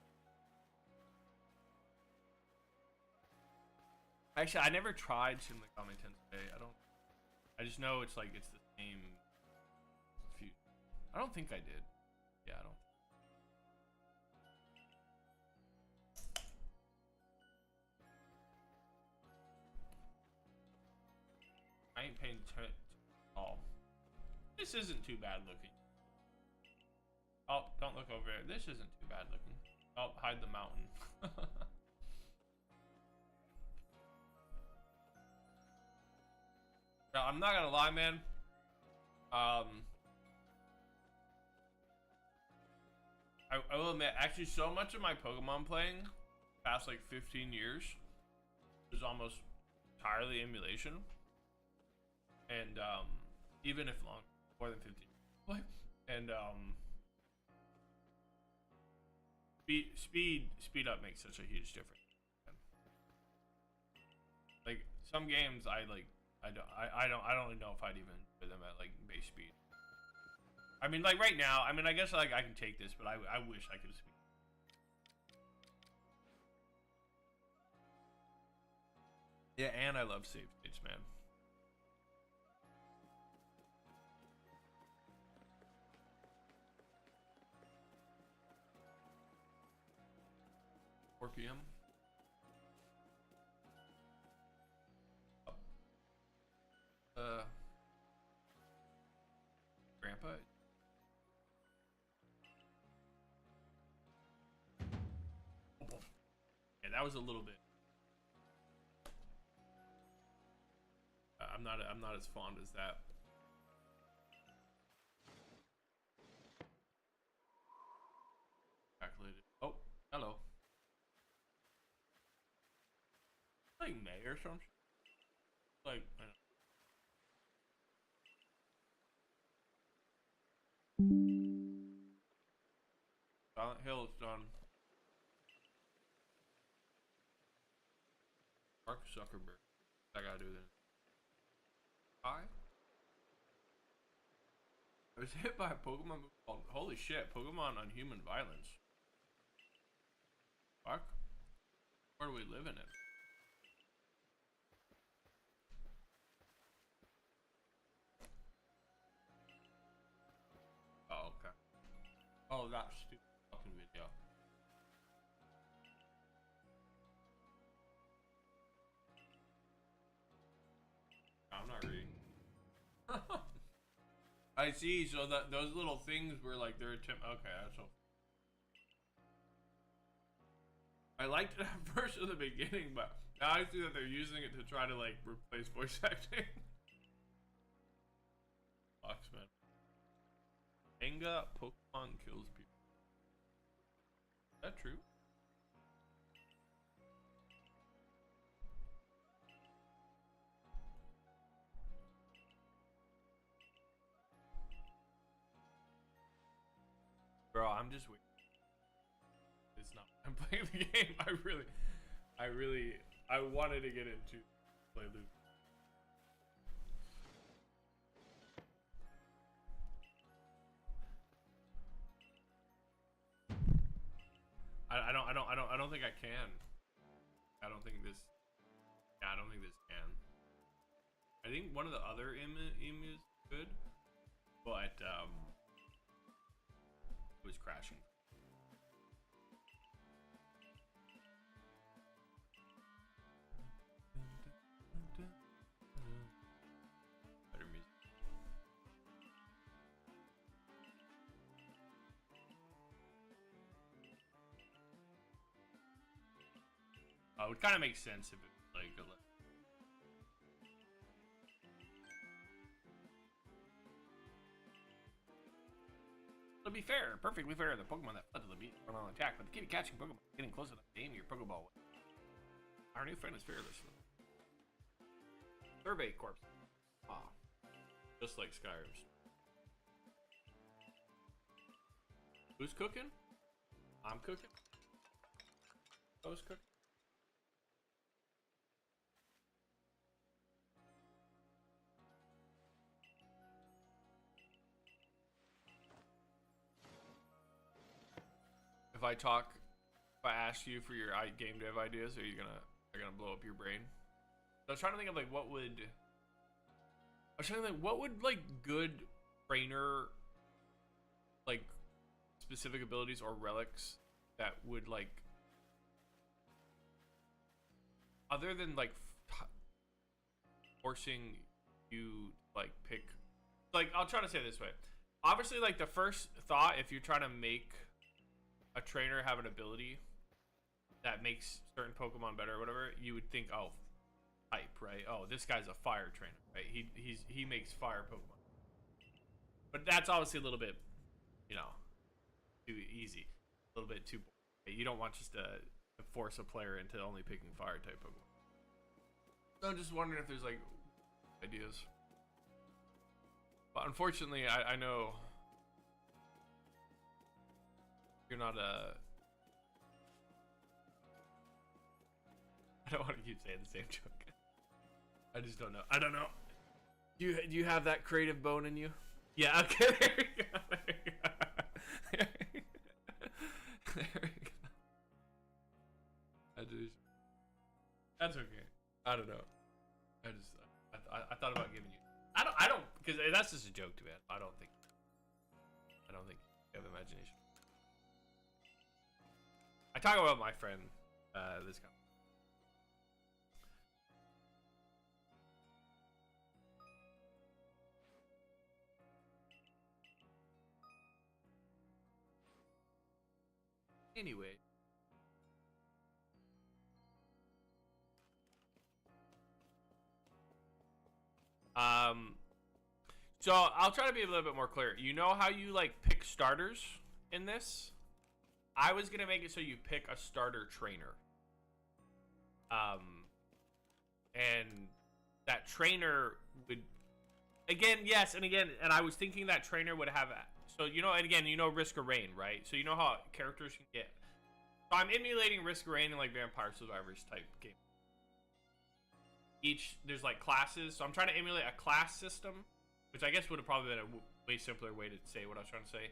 Speaker 1: Actually, I never tried Shin Megami Tensei. I just know it's like it's the same. I don't think I did. Yeah, I don't.
Speaker 4: I ain't paying attention at all. This isn't too bad looking. Oh, don't look over there. This isn't too bad looking. Oh, hide the mountain. Now, I'm not gonna lie, man. I will admit, actually, so much of my Pokemon playing, past like 15 years, is almost entirely emulation. And even if more than 15, and speed up makes such a huge difference. Like some games, I don't even know if I'd even put them at like base speed. I mean, like right now, I mean, I guess like I can take this, but I wish I could speed. Yeah, and I love save states, man. PM. Grandpa. Yeah, that was a little bit. I'm not as fond as that. Calculated. Oh, hello. Like May or something. Like, I don't know. Silent Hill is done. Mark Zuckerberg. I gotta do this. I was hit by a Pokemon move called, holy shit, Pokemon Unhuman Violence. Fuck. Where do we live in it? Oh, okay. Oh, that stupid fucking video. I'm not reading. I see. So that those little things were like their attempt. Okay, that's all. I liked it at first in the beginning, but now I see that they're using it to try to like replace voice acting. Fucks, man. Enga Pokemon kills people. Is that true? Bro, I'm just waiting. It's not. I'm playing the game. I wanted to get into play Luke. I don't think I can. I don't think this. Yeah, I don't think this can. I think one of the other emus could, but it was crashing. Better music. Oh, it kind of makes sense if it's like a. To be fair, perfectly fair, the Pokemon that fled to the beach went on attack, but the keep catching Pokemon getting closer to aim your Pokeball. Our new friend is fearless. Survey corpse. Ah. Just like Skyrim's. Who's cooking? I'm cooking. Who's cooking? If I ask you for your game dev ideas, are you gonna blow up your brain? So I was trying to think of like what would like good trainer like specific abilities or relics that would like other than like forcing you like pick. Like, I'll try to say it this way. Obviously, like the first thought, if you're trying to make a trainer have an ability that makes certain Pokemon better or whatever, you would think, oh, type, right? Oh, this guy's a fire trainer, right? He makes fire Pokemon. But that's obviously a little bit, you know, too easy, a little bit too. You don't want just to force a player into only picking fire type Pokemon. So I'm just wondering if there's like ideas. But unfortunately, I know you're not a. I don't want to keep saying the same joke. I just don't know. I don't know. Do you have that creative bone in you? Yeah. Okay. There we go. There we go. There we go. That's okay. I don't know. I thought about giving you. I don't because that's just a joke to me. I don't think you have imagination. I talk about my friend this guy. Anyway. So I'll try to be a little bit more clear. You know how you like pick starters in this? I was gonna make it so you pick a starter trainer. And that trainer would, again, yes, and I was thinking that trainer would have, so you know, and again, you know Risk of Rain, right? So you know how characters can get. So I'm emulating Risk of Rain in like Vampire Survivors type game. There's like classes, so I'm trying to emulate a class system, which I guess would have probably been a way simpler way to say what I was trying to say.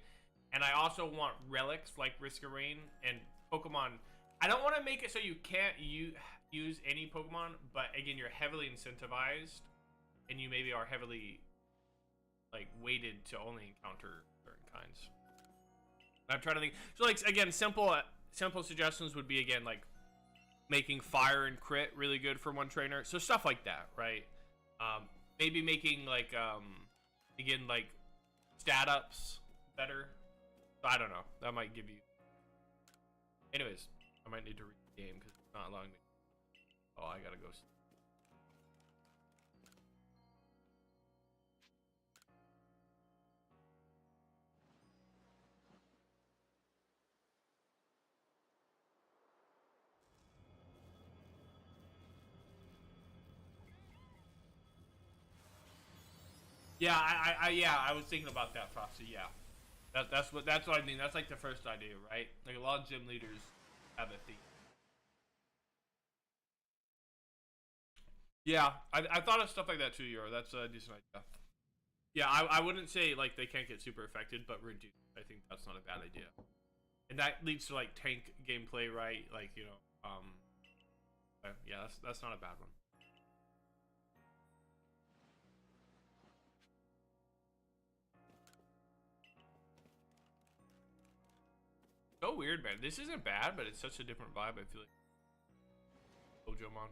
Speaker 4: And I also want relics like Risk of Rain and Pokemon. I don't want to make it so you can't use any Pokemon, but again, you're heavily incentivized, and you maybe are heavily like weighted to only encounter certain kinds. I'm trying to think. So like again, simple suggestions would be again like making fire and crit really good for one trainer, so stuff like that, right? Maybe making like again like stat ups better. I don't know. That might give you. Anyways, I might need to read the game because it's not allowing me. Oh, I gotta go. Yeah, I was thinking about that, Frosty. Yeah, that's what I mean. That's like the first idea, right? Like a lot of gym leaders have a theme. Yeah, I thought of stuff like that too, Euro. That's a decent idea. Yeah, I wouldn't say like they can't get super affected, but reduce. I think that's not a bad idea, and that leads to like tank gameplay, right? Like you know, yeah, that's not a bad one. So weird, man. This isn't bad, but it's such a different vibe. I feel like Ojomon.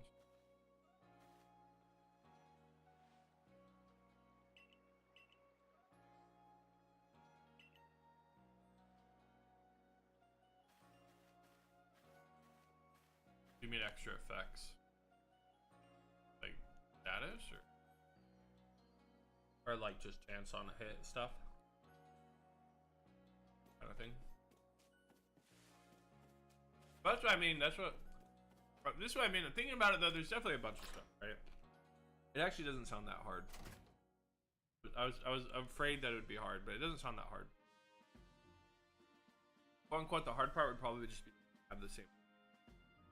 Speaker 4: You mean extra effects, like status, or like just chance on a hit and stuff, kind of thing. But that's what I mean. This is what I mean. Thinking about it though, there's definitely a bunch of stuff, right? It actually doesn't sound that hard. I was afraid that it would be hard, but it doesn't sound that hard. Quote unquote, the hard part would probably just be have the same,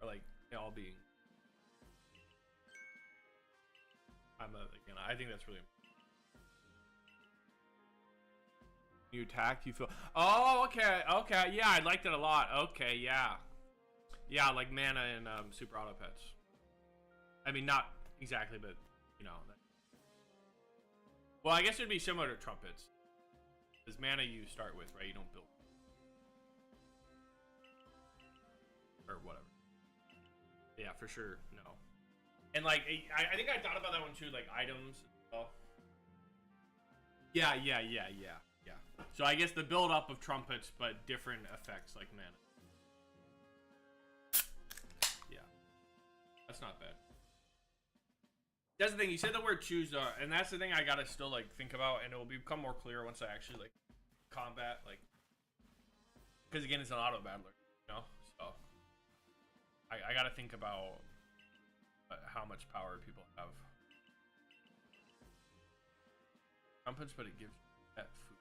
Speaker 4: or like they all being. I think that's really important. You attack, you feel. Oh, okay, yeah, I liked it a lot. Okay, yeah. Yeah, like mana and Super Auto Pets. I mean, not exactly, but you know. Well, I guess it'd be similar to Trumpets. Because mana you start with, right? You don't build. Or whatever. Yeah, for sure, no. And like, I think I thought about that one too, like items and stuff. Yeah. So I guess the build up of trumpets, but different effects like mana. Yeah, that's not bad. That's the thing. You said the word choose, and that's the thing I gotta still like think about, and it will become more clear once I actually like combat, like, because again, it's an auto battler, you know. So I gotta think about how much power people have. Trumpets, but it gives you that food.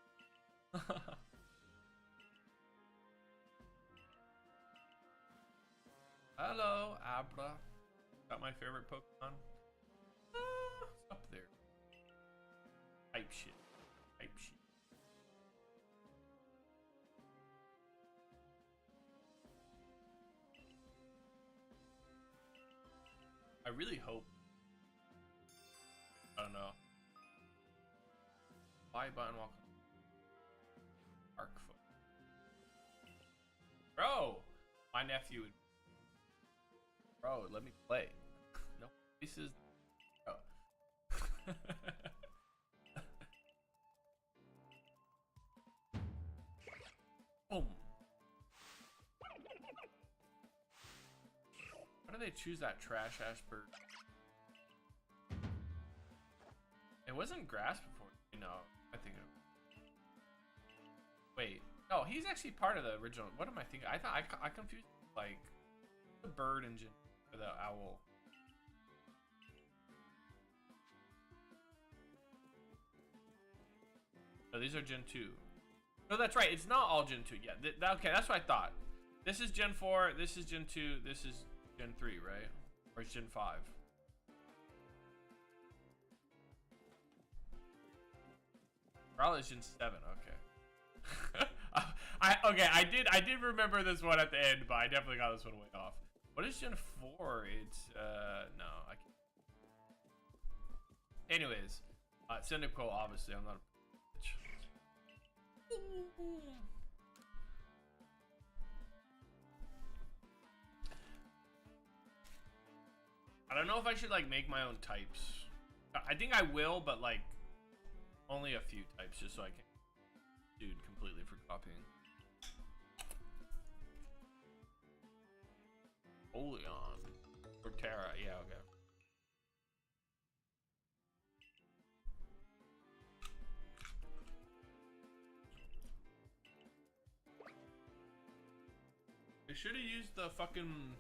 Speaker 4: Hello, Abra. Got my favorite Pokemon. It's up there. Type shit. Type shit. I really hope. I don't know. Buy button welcome. Arcfoot. Bro! My nephew would. Bro, let me play. No, this is. Bro. Boom. Why do they choose that trash ass bird? It wasn't grass before, you know. I think it. Wait, no, he's actually part of the original. What am I thinking? I thought I confused like the bird engine or the owl. No, these are Gen 2. No, that's right. It's not all Gen 2. Yeah. Okay, that's what I thought. This is Gen 4. This is Gen 2. This is Gen 3, right? Or it's Gen 5. Probably Gen 7. Okay. I did remember this one at the end, but I definitely got this one way off. What is Gen 4? It's no, I can't. Anyways, Cyndaquil, obviously, I'm not a bitch. I don't know if I should like make my own types. I think I will, but like only a few types, just so I can dude completely for copying. Oleon. Torterra, yeah, okay. They should have used the fucking.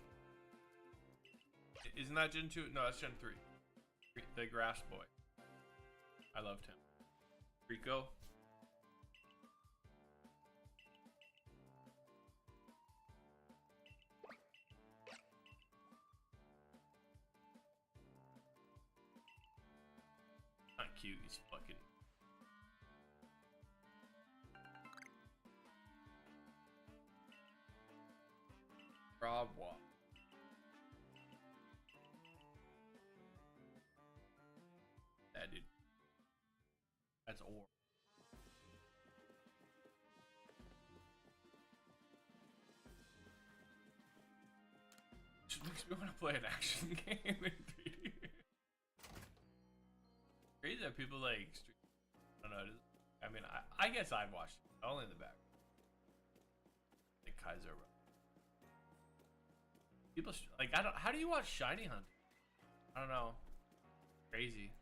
Speaker 4: Isn't that Gen 2? No, that's Gen 3. The Grass Boy. I loved him. Rico. Not cute, he's fucking. Rob Watt. That dude. That's ore. Just makes me want to play an action game in 3D. Crazy that people like. I don't know. I mean, I guess I've watched it. Only in the back. Like Kaiser. People like I don't. How do you watch Shiny Hunt? I don't know. Crazy.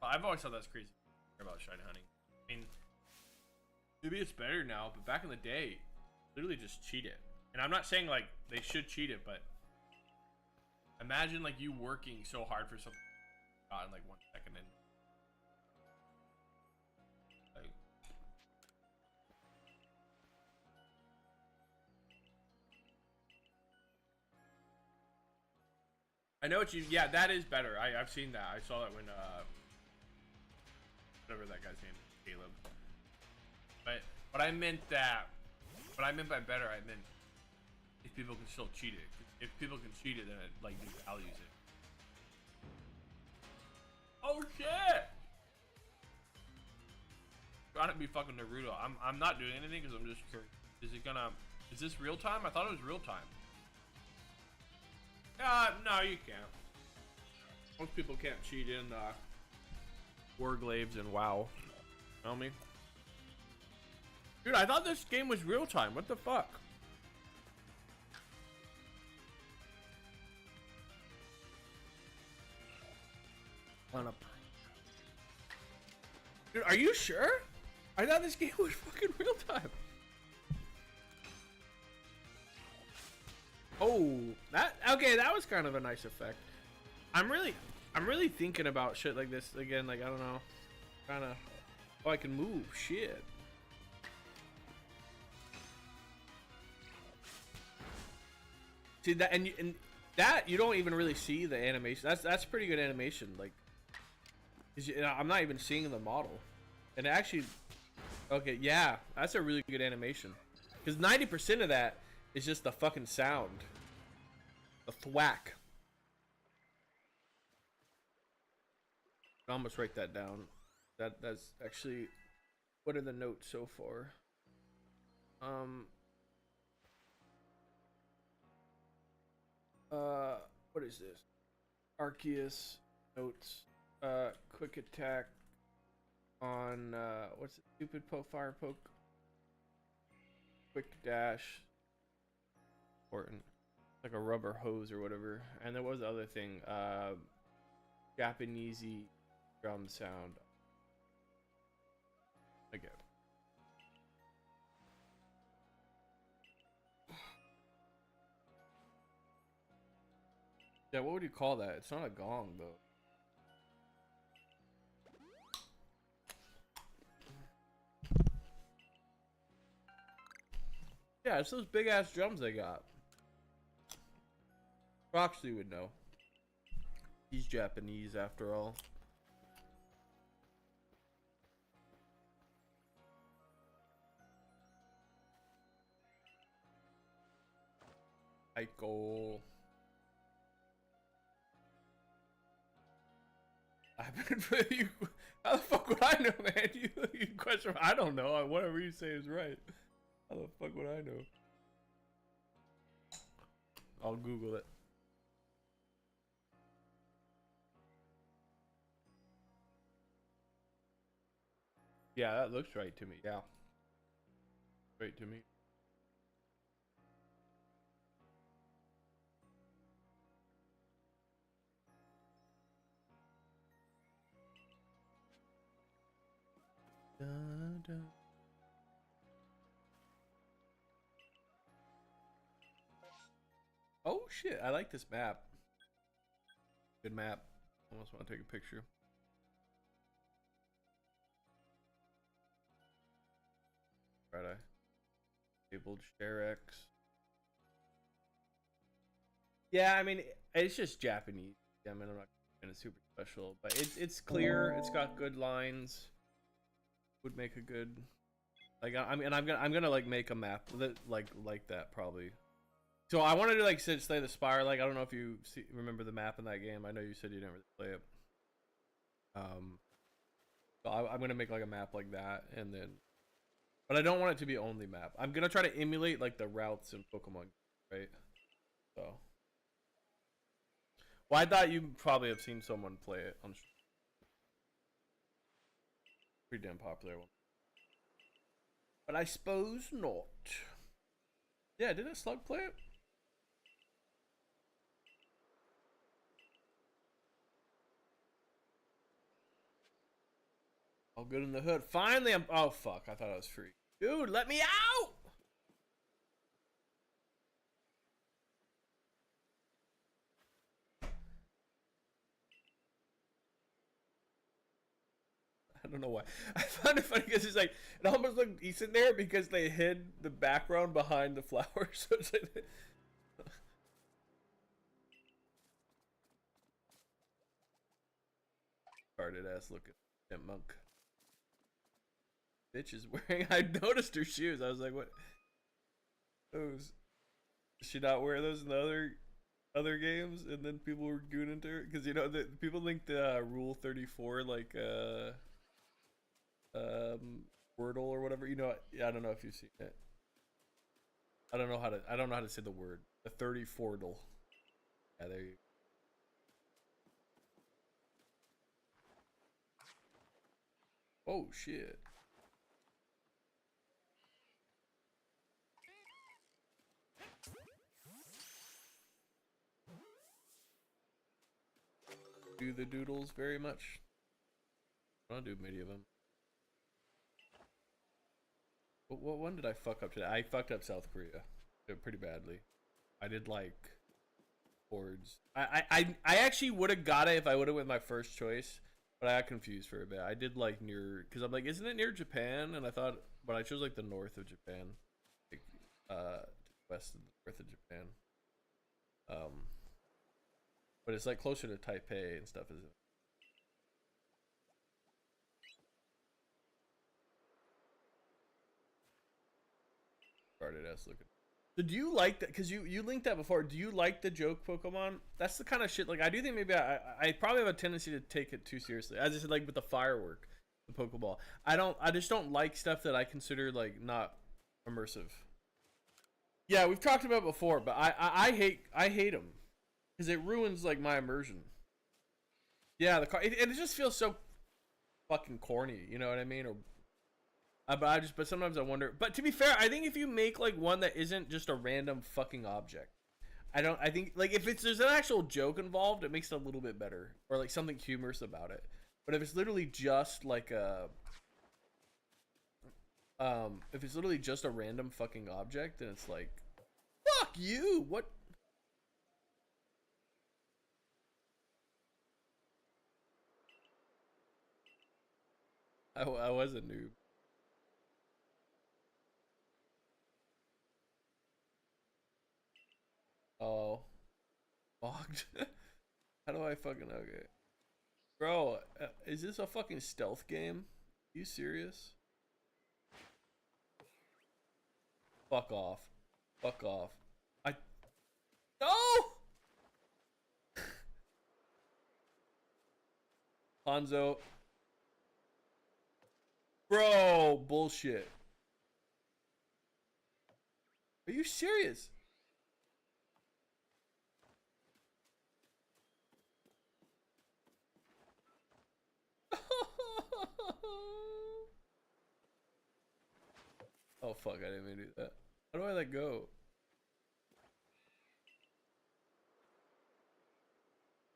Speaker 4: Well, I've always thought that's crazy about shiny hunting. I mean, maybe it's better now, but back in the day, literally just cheat it. And I'm not saying like they should cheat it, but imagine like you working so hard for something in like 1 second and like. I know what you. Yeah, that is better. I've seen that. I saw that when whatever that guy's name is, Caleb. But what I meant by better, I meant if people can still cheat it. If people can cheat it, then it like devalues it. Oh shit! Trying to be fucking Naruto. I'm not doing anything because I'm just curious. Is this real time? I thought it was real time. No, you can't. Most people can't cheat in Warglaves and WoW. Tell me. Dude, I thought this game was real time. What the fuck? On a... Dude, are you sure? I thought this game was fucking real time. Oh, that okay, that was kind of a nice effect. I'm really thinking about shit like this again, like I don't know. Kinda oh I can move, shit. See that and that you don't even really see the animation. That's pretty good animation, like I'm not even seeing the model. And actually okay, yeah, that's a really good animation. Because 90% of that is just the fucking sound. The thwack. I almost write that down. That's actually what are the notes so far? What is this? Arceus notes. Quick attack on what's it? Stupid fire poke. Quick dash. Important. Like a rubber hose or whatever. And there was the other thing. Japanesey drum sound. Okay. Yeah, what would you call that? It's not a gong though. Yeah, it's those big ass drums they got. Roxley would know. He's Japanese after all. Aiko. I've been for you. How the fuck would I know, man? You question. I don't know. Whatever you say is right. How the fuck would I know? I'll Google it. Yeah, that looks right to me. Yeah. Right to me. Da, da. Oh shit, I like this map. Good map. Almost want to take a picture. Right, I enabled share X. Yeah, I mean it's just Japanese. Yeah, I mean I'm not kind of super special, but it's clear. It's got good lines. Would make a good like I'm gonna like make a map that like that probably. So I wanted to like Slay the Spire. Like I don't know if you remember the map in that game. I know you said you didn't really play it. So I'm gonna make like a map like that, and then, but I don't want it to be only map. I'm gonna try to emulate like the routes in Pokemon, right? So, well, I thought you probably have seen someone play it on. Pretty damn popular one. But I suppose not. Yeah, didn't Slug play it? All good in the hood. Finally, I'm. Oh fuck! I thought I was free. Dude, let me out! I don't know why. I found it funny because it's like it almost looked decent there because they hid the background behind the flowers. So it's like retarded ass looking monk. Bitch is wearing. I noticed her shoes. I was like, what? Those. Did she not wear those in the other games? And then people were gooning to her because you know the people think the Rule 34 like Wordle or whatever. You know, yeah, I don't know if you've seen it. I don't know how to say the word. The 34dle. Yeah, there you go. Oh shit. Do the doodles very much. I don't do many of them. What one did I fuck up today? I fucked up South Korea pretty badly. I did like hordes. I actually would have got it if I would have went my first choice, but I got confused for a bit. I did like near, because I'm like, isn't it near Japan? And I thought, but I chose like the north of Japan, like west and north of Japan. But it's like closer to Taipei and stuff, isn't it? Started ass looking. So do you like that? Because you linked that before. Do you like the joke Pokemon? That's the kind of shit. Like I do think maybe I probably have a tendency to take it too seriously. As I said, like with the firework, the Pokeball. I just don't like stuff that I consider like not immersive. Yeah, we've talked about it before, but I hate them because it ruins like my immersion. Yeah, the car, and it just feels so fucking corny. You know what I mean? Or but sometimes I wonder. But to be fair, I think if you make like one that isn't just a random fucking object, I think like if there's an actual joke involved, it makes it a little bit better, or like something humorous about it. But if it's literally just like if it's literally just a random fucking object, then it's like, fuck you. What? I was a noob. Oh, logged. How do I fucking okay, bro? Is this a fucking stealth game? Are you serious? Fuck off. Fuck off. No. Hanzo. Bro, bullshit. Are you serious? Oh fuck, I didn't mean to do that. How do I let go?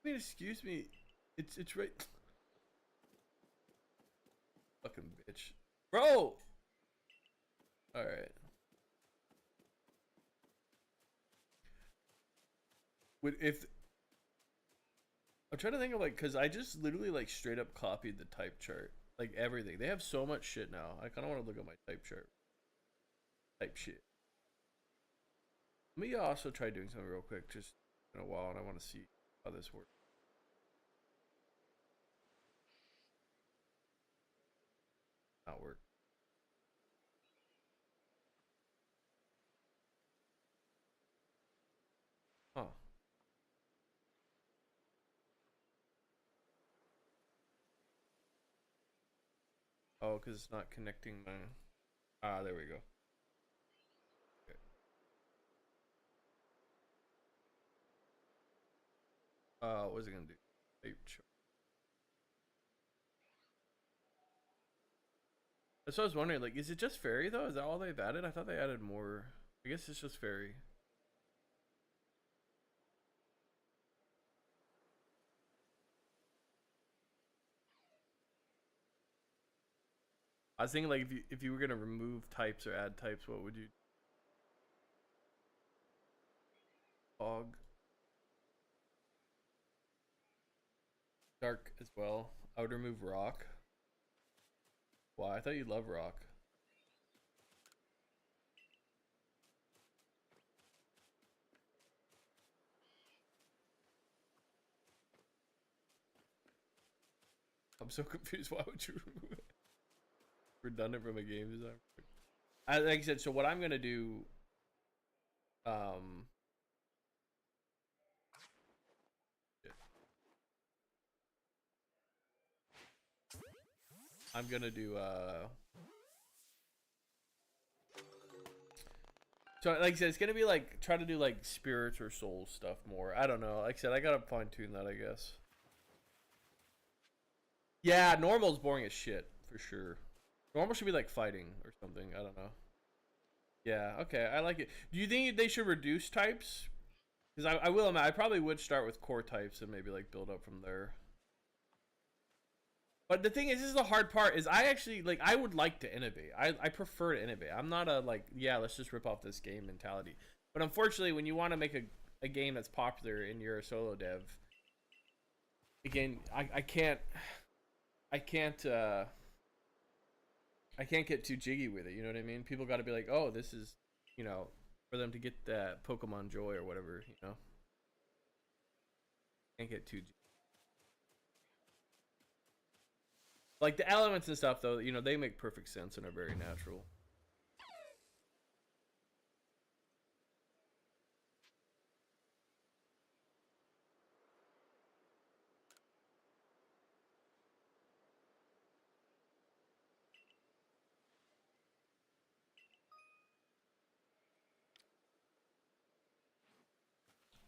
Speaker 4: I mean, excuse me. It's right. Fucking bitch. Bro! Alright. If I'm trying to think of like, cause I just literally like straight up copied the type chart. Like everything. They have so much shit now. I kinda wanna look at my type chart. Type shit. Let me also try doing something real quick, just in a while, and I wanna see how this works. Not work. Huh. Oh, because it's not connecting my... Ah, there we go. Okay. What is it gonna do? Type chart. That's what I was wondering, like, is it just fairy though? Is that all they've added? I thought they added more. I guess it's just fairy. I was thinking like if you were gonna remove types or add types, what would you? Fog. Dark as well. I would remove rock. Why? I thought you love rock. I'm so confused. Why would you remove it? Redundant from a game design. Like I said, so what I'm gonna do, I'm gonna do so like I said, it's gonna be like try to do like spirits or soul stuff more. I don't know. Like I said, I gotta fine tune that, I guess. Yeah, normal's boring as shit for sure. Normal should be like fighting or something. I don't know. Yeah, okay, I like it. Do you think they should reduce types? Because I will admit, I probably would start with core types and maybe like build up from there. But the thing is, this is the hard part, is I actually, like, I would like to innovate. I prefer to innovate. I'm not a, like, yeah, let's just rip off this game mentality. But unfortunately, when you want to make a game that's popular and you're a solo dev, again, I can't get too jiggy with it, you know what I mean? People got to be like, oh, this is, you know, for them to get that Pokemon joy or whatever, you know? Can't get too jiggy. Like, the elements and stuff, though, you know, they make perfect sense and are very natural.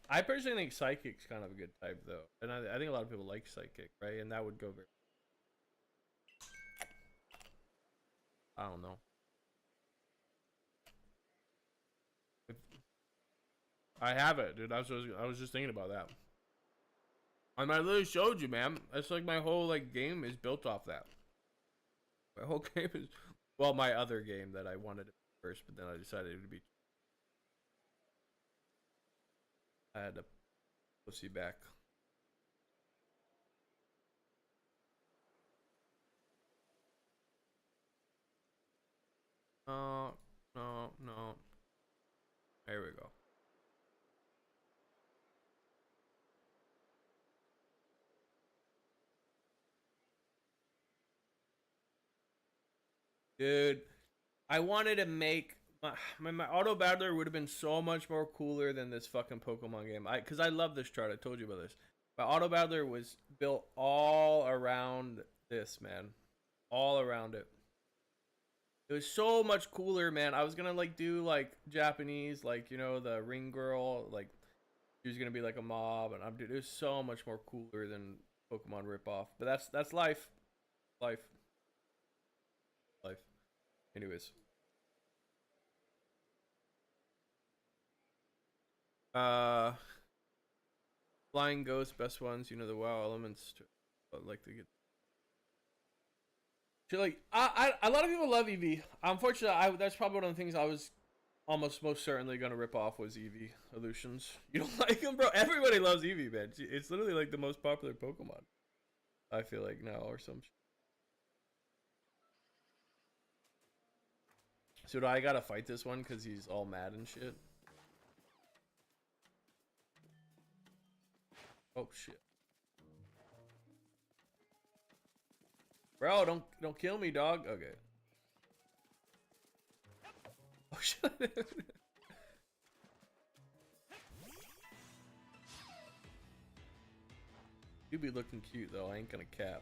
Speaker 4: I personally think Psychic's kind of a good type, though. And I think a lot of people like Psychic, right? And that would go very... I don't know. I have it, dude. I was just thinking about that. I literally showed you, man. That's like my whole like game is built off that. My whole game is, well, my other game that I wanted first, but then I decided it would be. I had to pussy back. No. There we go. Dude, I wanted to make my auto battler would have been so much more cooler than this fucking Pokemon game. Cause I love this chart. I told you about this. My auto battler was built all around this, man. All around it. It was so much cooler, man. I was gonna like do like Japanese, like, you know, the ring girl, like she was gonna be like a mob, and dude, it was so much more cooler than Pokemon ripoff. But that's life. Life. Anyways. Flying Ghost, best ones, you know, the WoW elements I'd like to get. So like a lot of people love Eevee. Unfortunately, that's probably one of the things I was almost most certainly gonna rip off was Eevee Illusions. You don't like them, bro? Everybody loves Eevee, man. It's literally like the most popular Pokemon, I feel like now, or some shit. So do I gotta fight this one because he's all mad and shit? Oh shit. Bro, don't kill me, dog. Okay. Oh shit. You be looking cute though, I ain't gonna cap.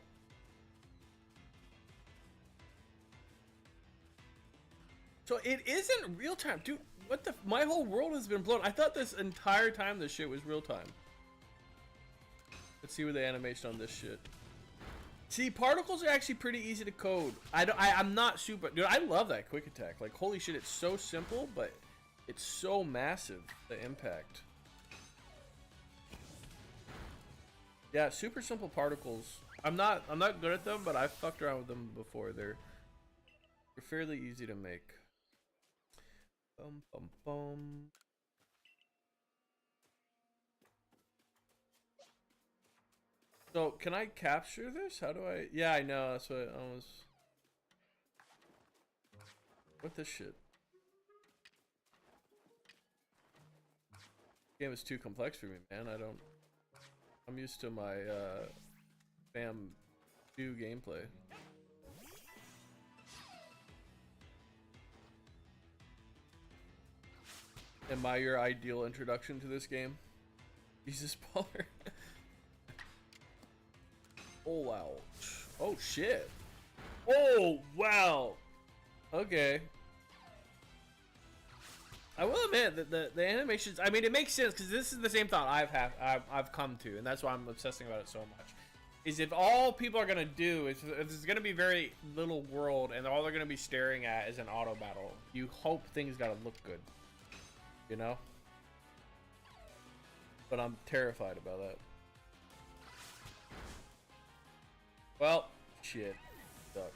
Speaker 4: So it isn't real time, dude. What the? My whole world has been blown. I thought this entire time this shit was real time. Let's see what the animation on this shit. See, particles are actually pretty easy to code. I'm not super, dude. I love that quick attack. Like, holy shit, it's so simple, but it's so massive. The impact. Yeah, super simple particles. I'm not good at them, but I've fucked around with them before. They're fairly easy to make. Bum bum bum. So can I capture this? How do I? Yeah, I know. That's what I was. What this shit? Game is too complex for me, man. I'm used to my Bam 2 gameplay. Am I your ideal introduction to this game? Jesus, Baller. Oh wow. Oh shit. Oh wow. Okay. I will admit that the animations, I mean, it makes sense because this is the same thought I've come to, and that's why I'm obsessing about it so much. is if all people are gonna do is if there's gonna be very little world and all they're gonna be staring at is an auto battle, you hope things gotta look good, you know. But I'm terrified about that. Well, shit, suck.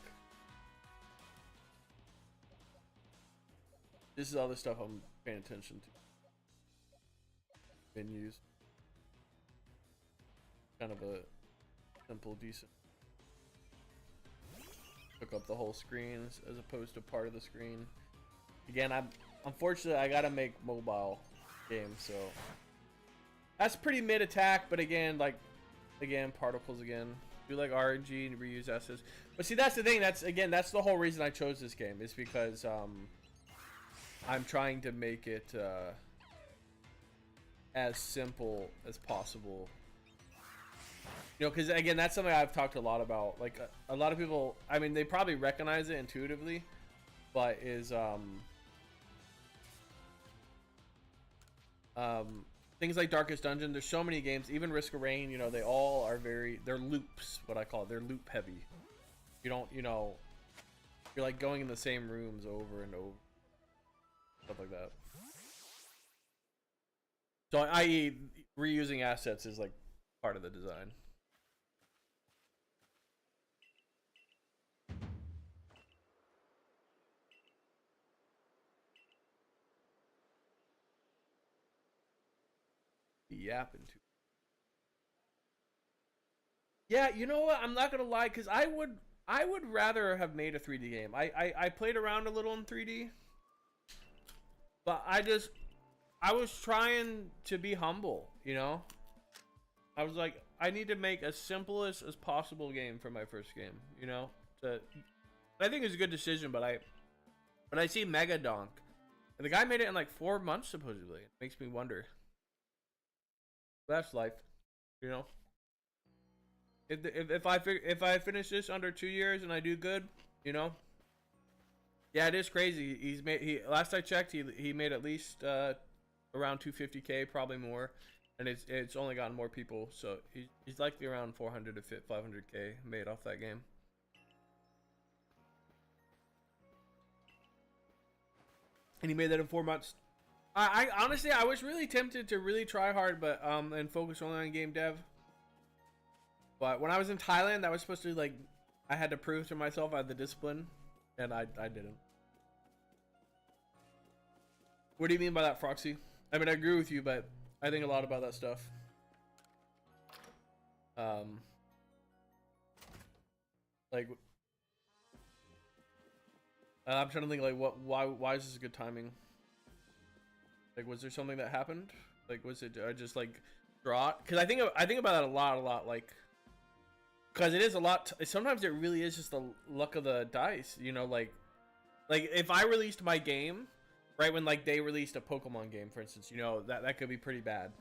Speaker 4: This is all the stuff I'm paying attention to. Menus. Kind of a simple, decent. Hook up the whole screen as opposed to part of the screen. Again, unfortunately I gotta make mobile games, so that's pretty mid attack. But again, particles again. Do like RNG and reuse assets. But see, that's the thing. That's the whole reason I chose this game is because I'm trying to make it as simple as possible. You know, because again, that's something I've talked a lot about. Like a lot of people, I mean, they probably recognize it intuitively, but is things like Darkest Dungeon. There's so many games, even Risk of Rain. You know, they all are they're loops. What I call it, they're loop heavy. You don't, you know, you're like going in the same rooms over and over, stuff like that. So, i.e., reusing assets is like part of the design. Yapping to. Yeah, you know what? I'm not gonna lie, because I would rather have made a 3D game. I played around a little in 3D, but I was trying to be humble, you know? I was like, I need to make as simplest as possible game for my first game, you know? I think it's a good decision, but I see Megadonk, and the guy made it in like 4 months supposedly. It makes me wonder. That's life, you know. If I finish this under 2 years and I do good, you know. Yeah, it is crazy. Last I checked, he made at least around 250K, probably more, and it's only gotten more people. So he's likely around 400 to 500K made off that game. And he made that in 4 months. I honestly, I was really tempted to really try hard, but and focus only on game dev. But when I was in Thailand, that was supposed to, like, I had to prove to myself I had the discipline, and I didn't. What do you mean by that, Froxy? I mean, I agree with you, but I think a lot about that stuff. Like, I'm trying to think, like, why is this good timing? Like, was there something that happened? Like, was it just like draw? Because I think about that a lot. Like, because it is a lot. Sometimes it really is just the luck of the dice. You know, like if I released my game right when like they released a Pokemon game, for instance, you know, that could be pretty bad.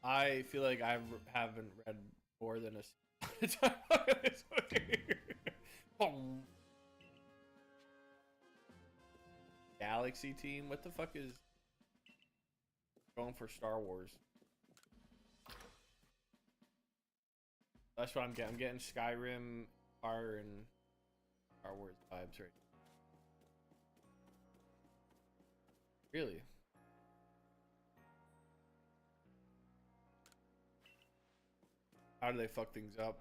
Speaker 4: I feel like I haven't read more than a Galaxy Team. What the fuck is going for Star Wars? That's what I'm getting. I'm getting Skyrim, Fire, and Star Wars vibes right now. Really? How do they fuck things up?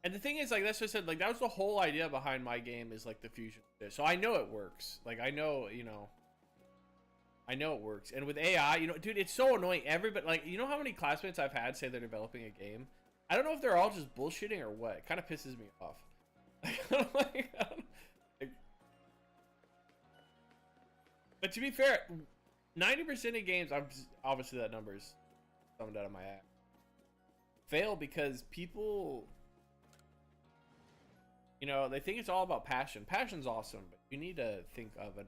Speaker 4: And the thing is, like, that's what I said, like, that was the whole idea behind my game, is like the fusion. So I know it works. Like, I know, you know, I know it works. And with AI, you know, dude, it's so annoying. Everybody, like, you know how many classmates I've had say they're developing a game? I don't know if they're all just bullshitting or what. It kind of pisses me off. But to be fair, 90% of games, obviously that number's summed out of my ass, fail because people You know, they think it's all about passion. Passion's awesome, but you need to think of a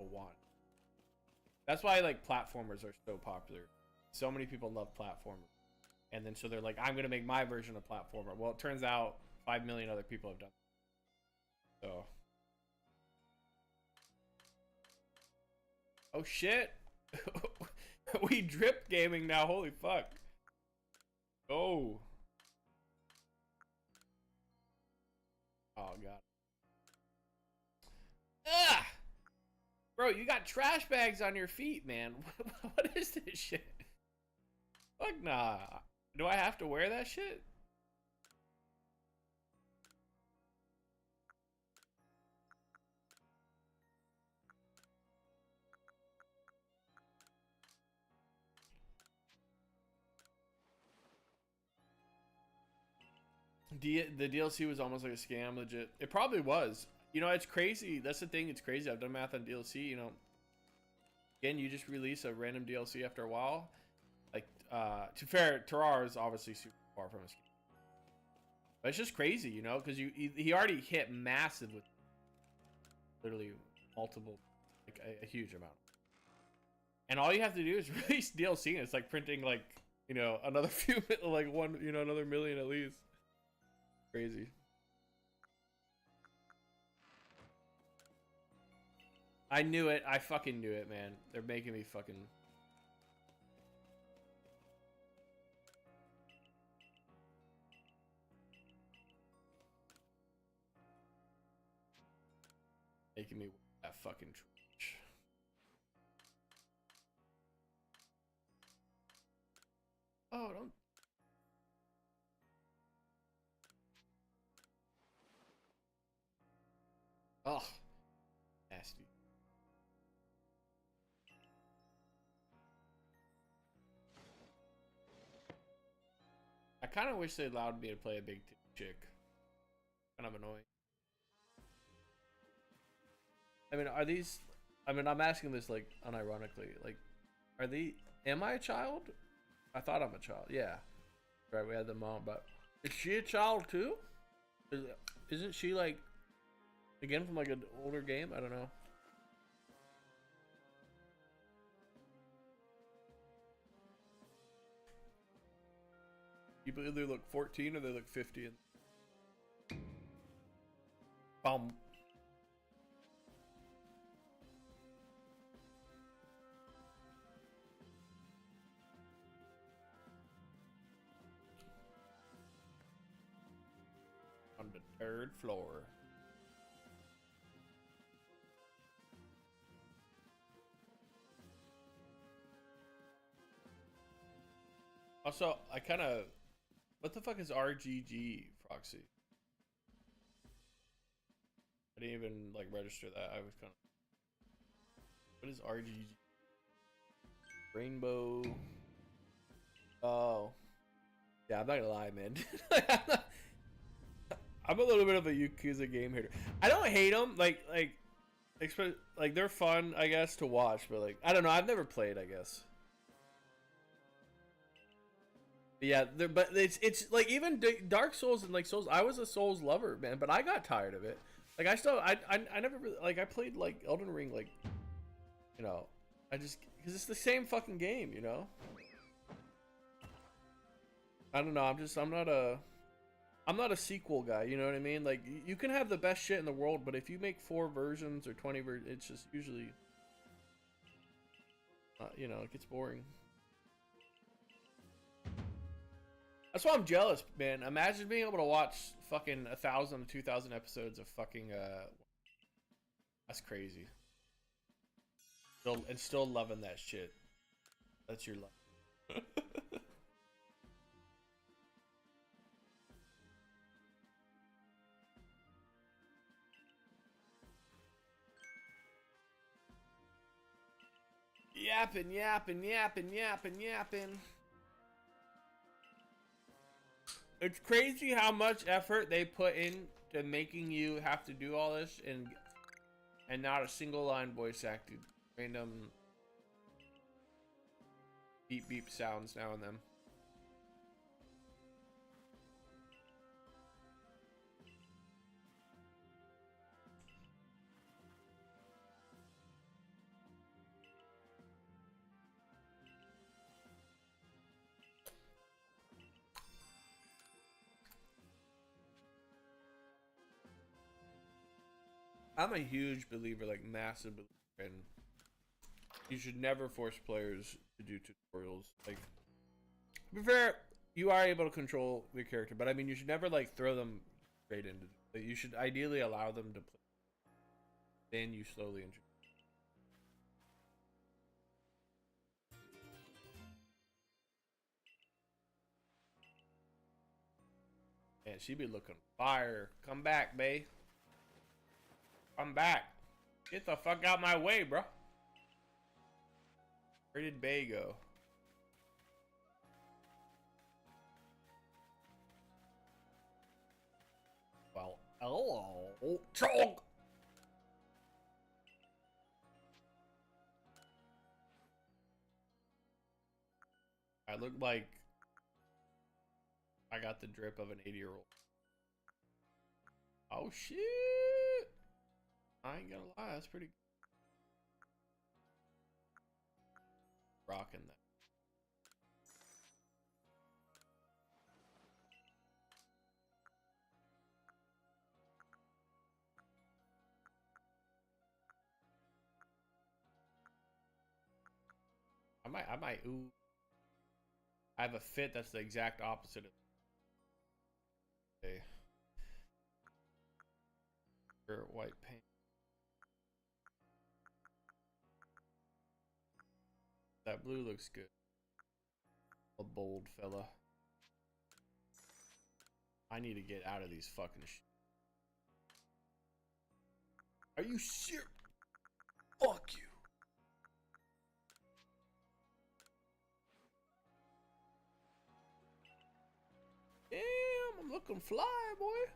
Speaker 4: want. That's why like platformers are so popular. So many people love platformers. And then so they're like, I'm gonna make my version of platformer. Well, it turns out 5 million other people have done it. So. Oh shit. We drip gaming now, holy fuck. Oh. Oh god. Ah! Bro, you got trash bags on your feet, man. What is this shit? Fuck nah. Do I have to wear that shit? The DLC was almost like a scam, legit. It probably was. You know, it's crazy. That's the thing. It's crazy. I've done math on DLC. You know, again, you just release a random DLC after a while. Like, to fair, Terrar is obviously super far from a scam. But it's just crazy, you know, because he already hit massive with literally multiple, like a huge amount. And all you have to do is release DLC, and it's like printing like, you know, another few, like one, you know, another million at least. Crazy. I knew it. I fucking knew it, man. They're making me fucking... Making me that fucking trash. Oh, don't... Oh, nasty. I kind of wish they allowed me to play a big chick. Kind of annoying. I mean, are these... I mean, I'm asking this, like, unironically. Like, are they... Am I a child? I thought I'm a child. Yeah. Right, we had the mom, but... Is she a child, too? Isn't she, like... Again, from like an older game? I don't know. People either look 14 or they look 50. Bum. On the third floor. Also, I kind of... What the fuck is RGG, Proxy? I didn't even, like, register that. I was kind of... What is RGG? Rainbow... Oh. Yeah, I'm not gonna lie, man. I'm a little bit of a Yakuza game hater. I don't hate them. Like, they're fun, I guess, to watch. But, like, I don't know. I've never played, I guess. Yeah, but it's like even Dark Souls and like Souls. I was a Souls lover, man, but I got tired of it. Like I never really, like I played like Elden Ring, like, you know, I just because it's the same fucking game, you know. I don't know. I'm not a sequel guy. You know what I mean? Like you can have the best shit in the world, but if you make 4 versions or 20 versions, it's just usually, you know, it gets boring. That's why I'm jealous, man. Imagine being able to watch fucking 1,000 to 2,000 episodes of fucking that's crazy. Still loving that shit. That's your love. Yapping. It's crazy how much effort they put into making you have to do all this and not a single line voice acted. Random beep beep sounds now and then. I'm a huge believer, like massive believer, in you should never force players to do tutorials. Like, to be fair, you are able to control your character, but I mean, you should never like throw them straight into. Like, you should ideally allow them to play. Then you slowly introduce. Man, she be looking fire. Come back, bae. Come back. Get the fuck out my way, bro. Where did Bae go? Well, hello, Chog. I look like I got the drip of an 80-year-old. Oh shit! I ain't gonna lie, that's pretty. Rocking that. I might, ooh. I have a fit that's the exact opposite of. Okay. White paint. That blue looks good. A bold fella. I need to get out of these fucking shit. Are you serious? Fuck you. Damn, I'm looking fly, boy.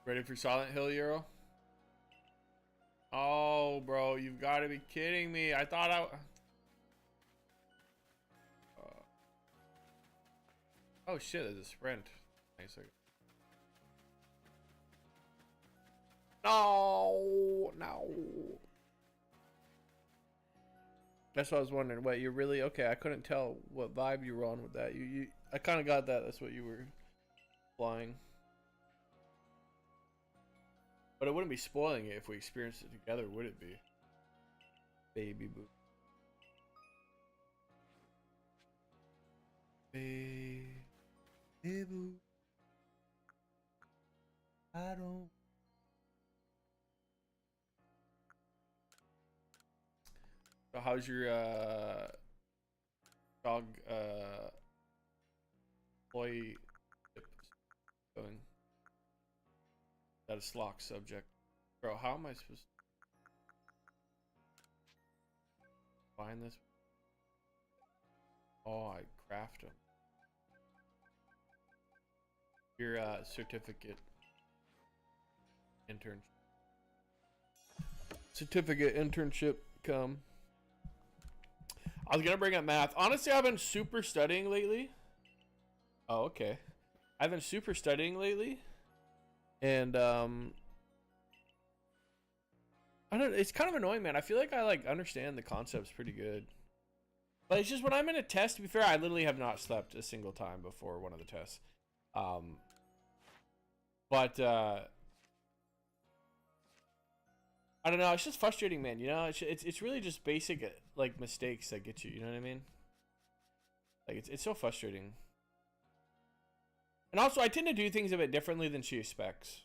Speaker 4: Ready for Silent Hill, Euro? Oh, bro, you've got to be kidding me. I thought I... Oh, shit, there's a sprint. Nice. No, no. That's what I was wondering. Wait, you're really... Okay, I couldn't tell what vibe you were on with that. I kind of got that. That's what you were flying. But it wouldn't be spoiling it if we experienced it together, would it be? Baby boo. Baby boo. I don't. So how's your dog employee going? That is Slock subject. Bro, how am I supposed to find this? Oh, I craft them. Your certificate internship. Certificate internship come. I was gonna bring up math. Honestly, I've been super studying lately. Oh, okay. I've been super studying lately. And I don't. It's kind of annoying, man. I feel like I understand the concepts pretty good, but it's just when I'm in a test. To be fair, I literally have not slept a single time before one of the tests. But I don't know. It's just frustrating, man. You know, it's really just basic like mistakes that get you. You know what I mean? Like it's so frustrating. And also, I tend to do things a bit differently than she expects.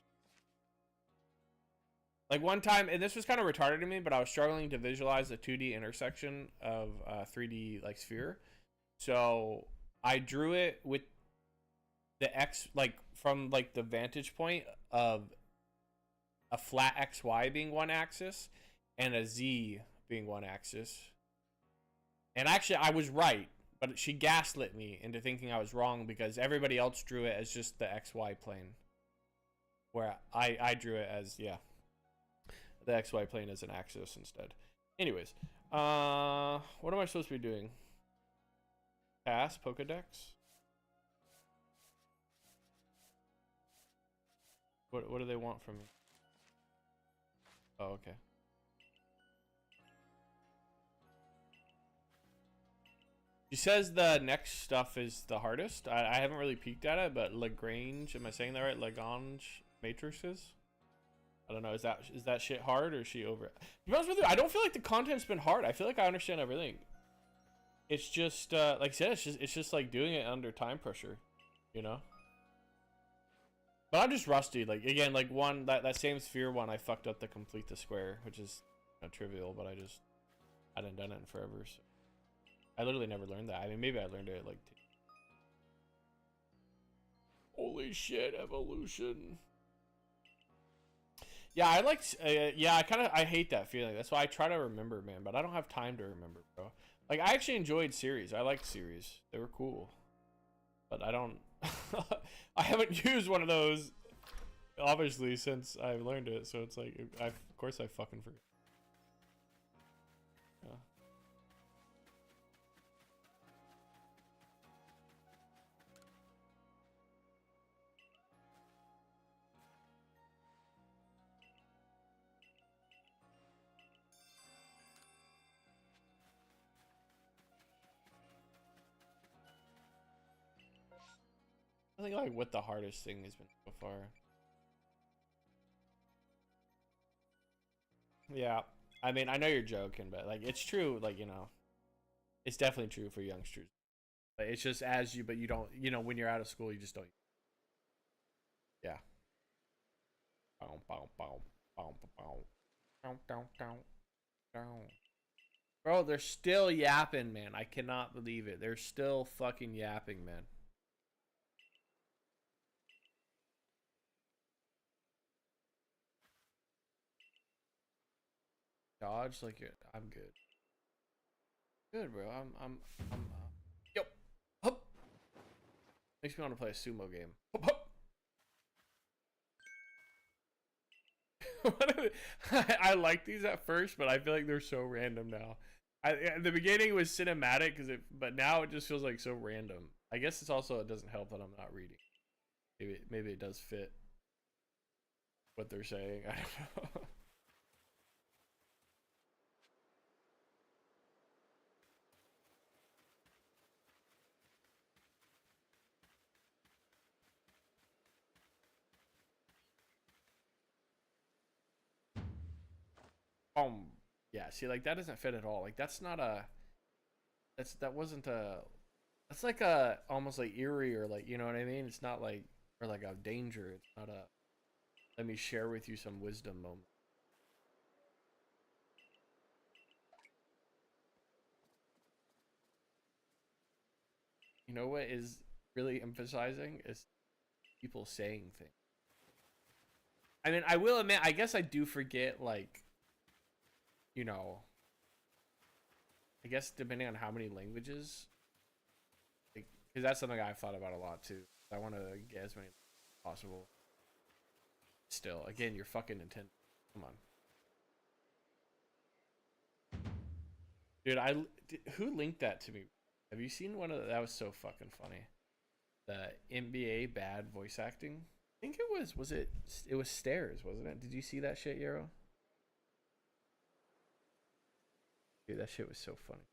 Speaker 4: Like one time, and this was kind of retarded to me, but I was struggling to visualize the 2D intersection of 3D like sphere. So I drew it with the X, like from like the vantage point of a flat XY being one axis and a Z being one axis. And actually, I was right. But she gaslit me into thinking I was wrong because everybody else drew it as just the XY plane. Where I drew it as, yeah, the XY plane as an axis instead. Anyways, what am I supposed to be doing? Pass, Pokedex? What do they want from me? Oh, okay. She says the next stuff is the hardest. I haven't really peeked at it, but Lagrange, am I saying that right? Lagrange matrices? I don't know. Is that shit hard or is she over it? To be honest with you, I don't feel like the content's been hard. I feel like I understand everything. It's just like I said, it's just like doing it under time pressure, you know. But I'm just rusty. Like again, like that same sphere one, I fucked up to complete the square, which is trivial, but I hadn't done it in forever. So I literally never learned that. I mean, maybe I learned it like. Holy shit, evolution. Yeah, I liked. Yeah, I hate that feeling. That's why I try to remember, man. But I don't have time to remember, bro. Like I actually enjoyed series. I liked series. They were cool. But I don't. I haven't used one of those, obviously, since I learned it. So it's like, of course, I fucking forget. Yeah. I think like what the hardest thing has been so far. Yeah, I mean, I know you're joking, but like it's true. Like, you know, it's definitely true for youngsters. But it's just but you don't, you know, when you're out of school, you just don't. Yeah. Bro, they're still yapping, man. I cannot believe it. They're still fucking yapping, man. Dodge like it. I'm good. Good, bro. I'm yep. Hup. Makes me want to play a sumo game. Hup, hup. I like these at first, but I feel like they're so random now. At the beginning it was cinematic but now it just feels like so random. I guess it's also, it doesn't help that I'm not reading. Maybe it does fit what they're saying. I don't know. Yeah, see, like that doesn't fit at all. Like that's not a that's like a almost like eerie, or like, you know what I mean? It's not like, or like a danger. It's not a let me share with you some wisdom moment. You know what is really emphasizing is people saying things. I mean, I will admit, I guess I do forget, like, you know, I guess depending on how many languages, like, because that's something I've thought about a lot too. I want to get as many as possible. Still, again, you're fucking Nintendo. Come on, dude. Who linked that to me? Have you seen one of that? Was so fucking funny. The NBA bad voice acting. I think it was Stairs, wasn't it? Did you see that shit, Yarrow? Dude, that shit was so funny.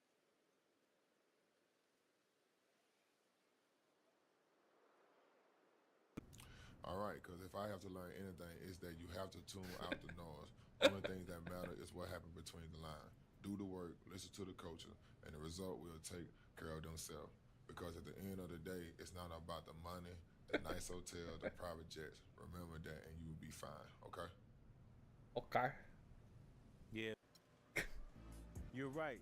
Speaker 7: All right, because if I have to learn anything, it's that you have to tune out the noise. The only thing that matter is what happened between the lines. Do the work, listen to the culture, and the result will take care of themselves. Because at the end of the day, it's not about the money, the nice hotel, the private jets. Remember that, and you will be fine. Okay?
Speaker 4: Okay.
Speaker 8: Yeah. You're right.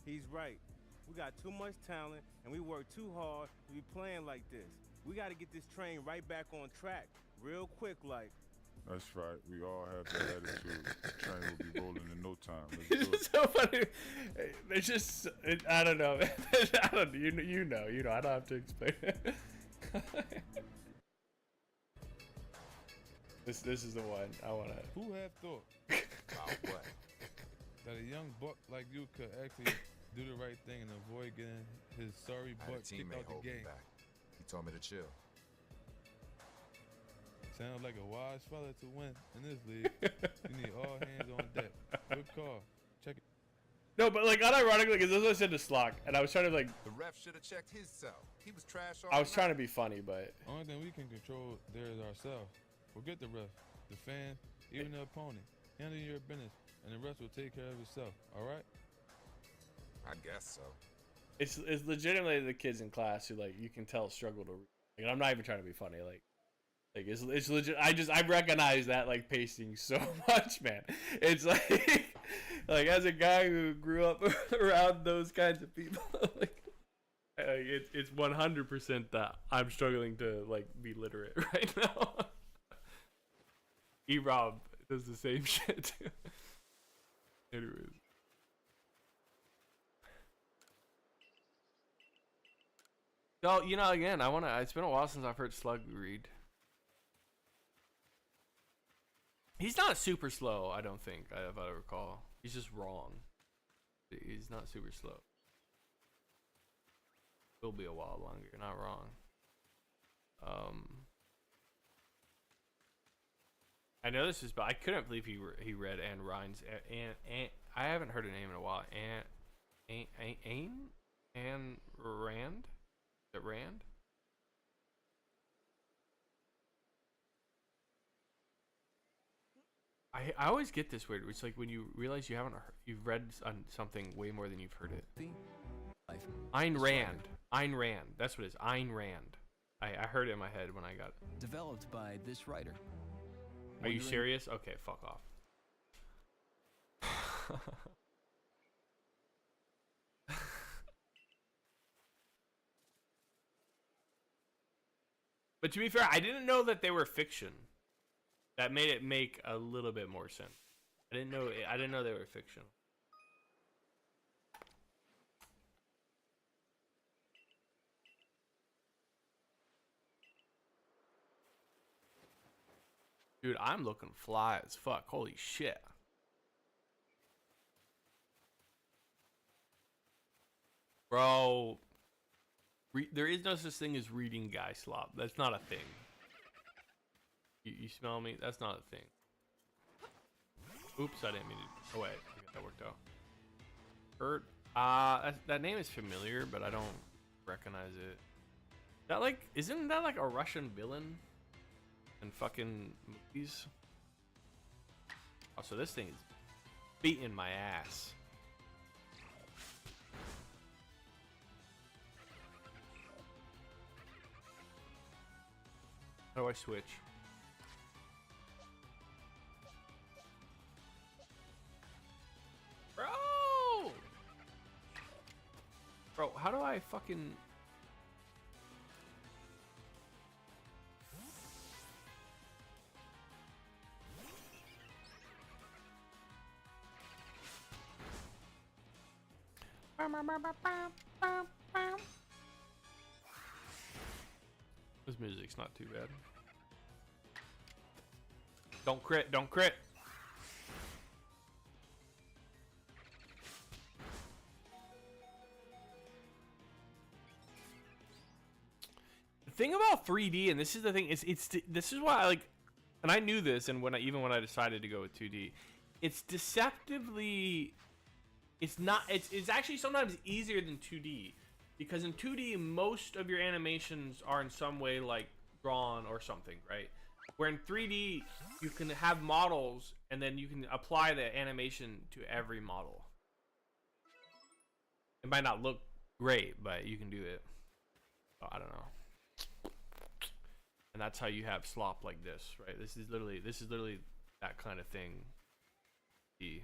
Speaker 8: He's right. We got too much talent, and we work too hard to be playing like this. We got to get this train right back on track, real quick, like.
Speaker 9: That's right. We all have that attitude. The train will be rolling in no time. Let's do
Speaker 4: It's
Speaker 9: it.
Speaker 4: so funny. There's just, I don't know. I don't. You know. I don't have to explain it. This is the one I wanna.
Speaker 10: Who had thought
Speaker 7: About what?
Speaker 10: that a young buck like you could actually do the right thing and avoid getting his sorry
Speaker 11: I had a
Speaker 10: butt kicked
Speaker 11: teammate
Speaker 10: out the
Speaker 11: hold me
Speaker 10: game?
Speaker 11: back. He told me to chill.
Speaker 10: Sounds like a wise fella to win in this league. You need all hands on deck. Good call. Check it.
Speaker 4: No, but like unironically, because this is what I said to Slock, and I was trying to like,
Speaker 11: The ref should have checked his self. He was trash all
Speaker 4: I was trying to
Speaker 11: night.
Speaker 4: be funny, but
Speaker 10: Only thing we can control there is ourselves. Forget the ref, the fan, even the opponent. Handle your business, and the rest will take care of itself. All right?
Speaker 11: I guess so.
Speaker 4: it's legitimately the kids in class who like you can tell struggle to. Like, I'm not even trying to be funny. Like it's legit. I recognize that like pacing so much, man. It's like like as a guy who grew up around those kinds of people, like it's 100% that I'm struggling to like be literate right now. E-Rob does the same shit too. Anyways. So, you know, again, it's been a while since I've heard Slug read. He's not super slow, I don't think, if I recall. He's just wrong. He's not super slow. Will be a while longer, you're not wrong. I know this is, but I couldn't believe he read Anne Ryan's, and I haven't heard her name in a while. Anne Rand? Is it Rand? I always get this weird. It's like when you realize you've read something way more than you've heard it. Ayn Rand. Ayn Rand. That's what it is. Ayn Rand. I heard it in my head when I got it.
Speaker 12: Developed by this writer.
Speaker 4: Are you serious? Okay, fuck off. But to be fair, I didn't know that they were fiction. That made it make a little bit more sense. I didn't know they were fiction. Dude, I'm looking fly as fuck. Holy shit. Bro, there is no such thing as reading guy slop. That's not a thing. You smell me? That's not a thing. Oops, I didn't mean to. Oh wait, I got that worked out. Kurt, that name is familiar, but I don't recognize it. That like, isn't that like a Russian villain in fucking movies? Oh, so this thing is beating my ass. How do I switch? Bro, how do I fucking... This music's not too bad. Don't crit, don't crit. The thing about 3D, and this is the thing, this is why I like, and I knew this, and even when I decided to go with 2D, it's deceptively, it's actually sometimes easier than 2D, because in 2D most of your animations are in some way like drawn or something, right? Where in 3D you can have models and then you can apply the animation to every model. It might not look great, but you can do it. Oh, I don't know. And that's how you have slop like this, right? This is literally that kind of thing. The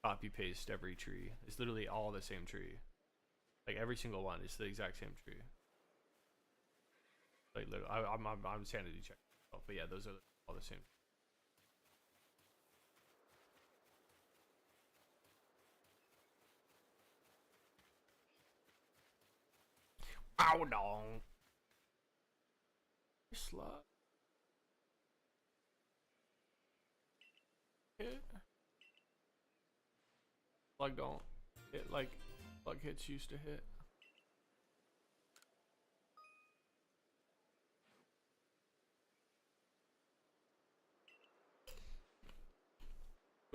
Speaker 4: copy paste every tree. It's literally all the same tree. Like every single one is the exact same tree. Like literally, I'm sanity checking myself, but yeah, those are all the same. Ow, no. Slut. Hit. Plug don't hit like plug hits used to hit.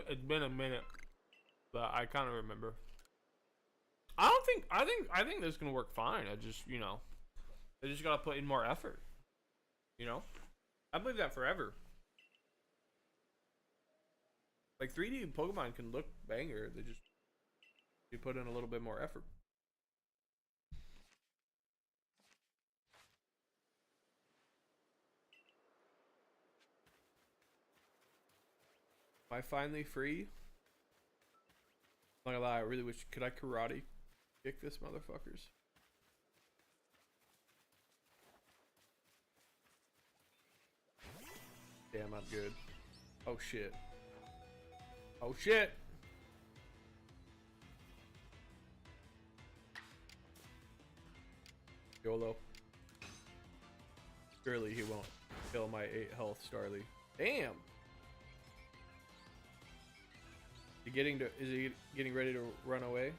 Speaker 4: It's been a minute but I kind of remember. I think this can work fine. I just, you know, I just gotta put in more effort. You know, I believe that forever. Like 3D Pokemon can look banger. They just you put in a little bit more effort. Am I finally free? I'm not gonna lie, I really wish. Could I karate kick this motherfuckers? Damn, I'm good. Oh shit. Oh shit. YOLO. Surely he won't kill my 8 health Starly. Damn. Is he getting ready to run away?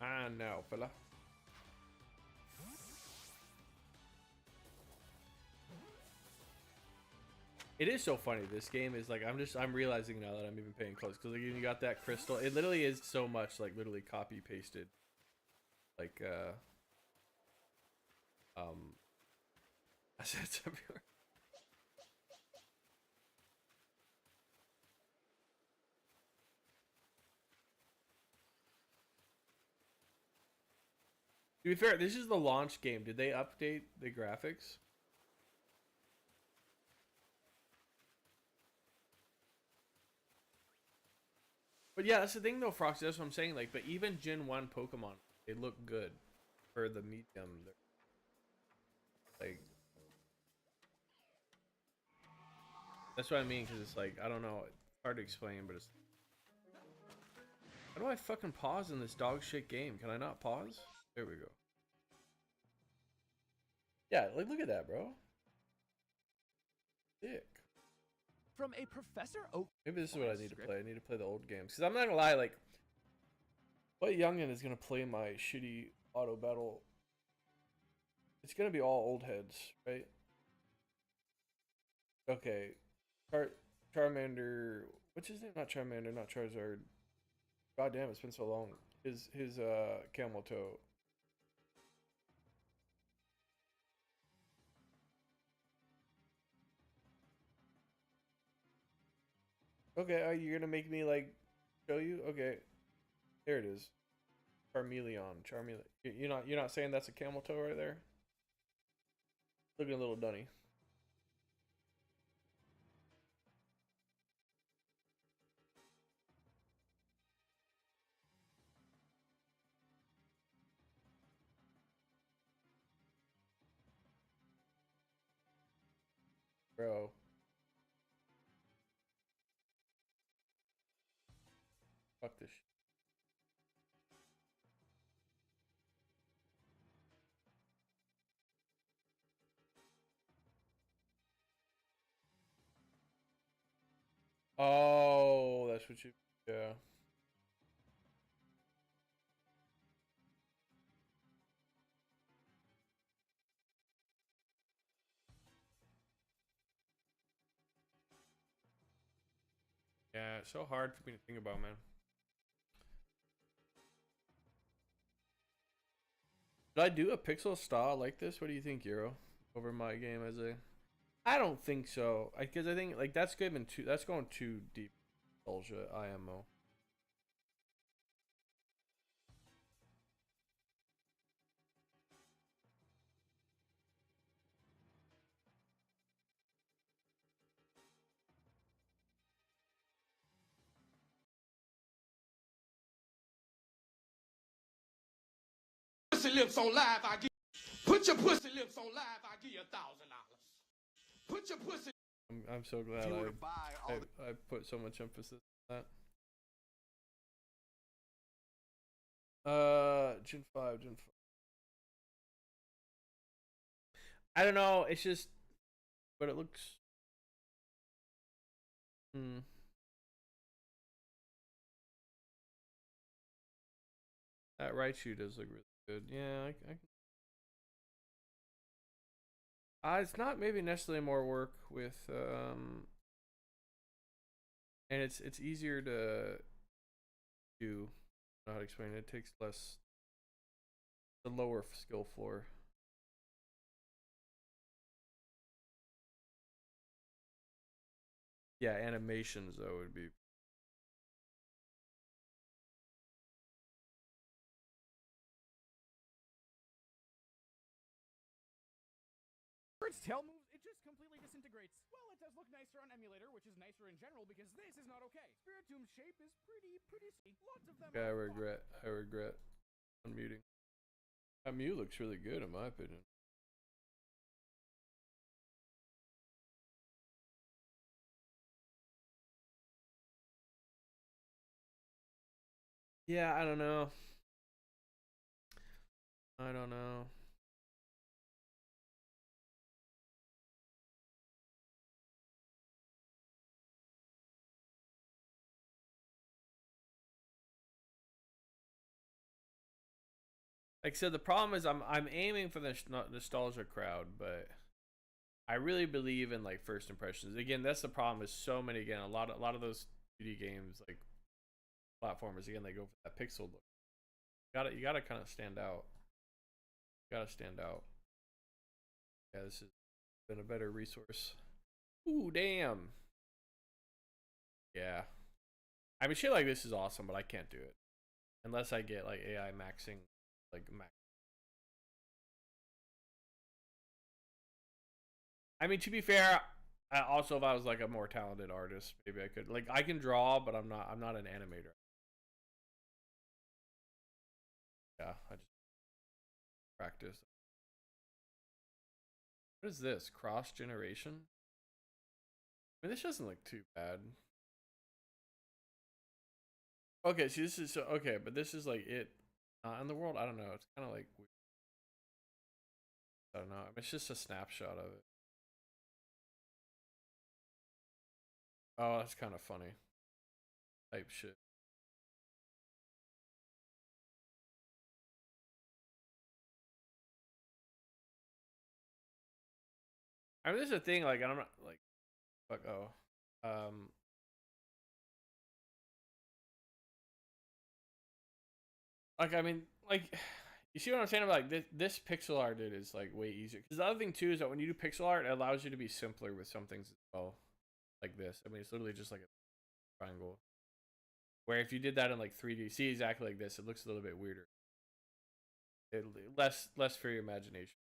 Speaker 4: Ah, no, fella. It is so funny. This game is like, I'm realizing now that I'm even paying close, because like, you got that crystal. It literally is so much like literally copy pasted. Like assets everywhere. To be fair, this is the launch game. Did they update the graphics? But yeah, that's the thing though, Froxy. That's what I'm saying. Like, but even Gen 1 Pokemon, they look good for the medium. Like, that's what I mean. Because it's like, I don't know. It's hard to explain, but it's. How do I fucking pause in this dog shit game? Can I not pause? There we go. Yeah, like look at that, bro. Sick.
Speaker 12: From a Professor Oak.
Speaker 4: Maybe this is what I need to play. I need to play the old games. Because I'm not gonna lie, like, what youngin is gonna play my shitty auto battle? It's gonna be all old heads, right? Okay. Charmander. What's his name? Not Charmander, not Charizard. God damn, it's been so long. His camel toe. Okay, are you gonna make me like show you? Okay, there it is. Charmeleon. You're not saying that's a camel toe right there? Looking a little dunny. Bro. Fuck this shit. Oh, that's what you. Yeah. Yeah, it's so hard for me to think about, man. Should I do a pixel style like this? What do you think, Euro? Over my game as a. I don't think so. Because I think like that's given too. That's going too deep. Nostalgia, IMO.
Speaker 13: Pussy lips on live, I give. Put your pussy lips on live, I give you $1,000. Put your pussy.
Speaker 4: I'm so glad I put so much emphasis on that. Gen 5. I don't know. It's just, but it looks. That Raichu does look really good. Yeah, it's not maybe necessarily more work with And it's easier to do. I don't know how to explain it. It takes less, the lower skill floor. Yeah, animations though would be.
Speaker 12: For its tail moves, it just completely disintegrates. Well, it does look nicer on emulator, which is nicer in general because this is not okay. Spiritomb's shape is pretty lots of them.
Speaker 4: Yeah, I regret unmuting. That Mew looks really good in my opinion. Yeah, I don't know. I don't know. Like I said, the problem is I'm aiming for the nostalgia crowd, but I really believe in like first impressions. Again, that's the problem. Is so many a lot of those 2D games like platformers again they go for that pixel look. You gotta kind of stand out. You gotta stand out. Yeah, this has been a better resource. Ooh, damn. Yeah. I mean, shit like this is awesome, but I can't do it unless I get like AI maxing, like max. I mean, to be fair, also if I was like a more talented artist, maybe I could. Like, I can draw, but I'm not an animator. Yeah, I just practice. What is this? Cross generation? I mean, this doesn't look too bad. Okay, see, this is so okay, but this is like it in the world. I don't know. It's kind of like weird. I don't know. I mean, it's just a snapshot of it. Oh, that's kind of funny. Type shit. I mean, this is a thing. Like, I'm not like, fuck. Oh, like I mean, like, you see what I'm saying about like this pixel art dude is like way easier. Because the other thing too is that when you do pixel art, it allows you to be simpler with some things as well, like this. I mean, it's literally just like a triangle. Where if you did that in like 3D, see exactly like this, it looks a little bit weirder. It less for your imagination.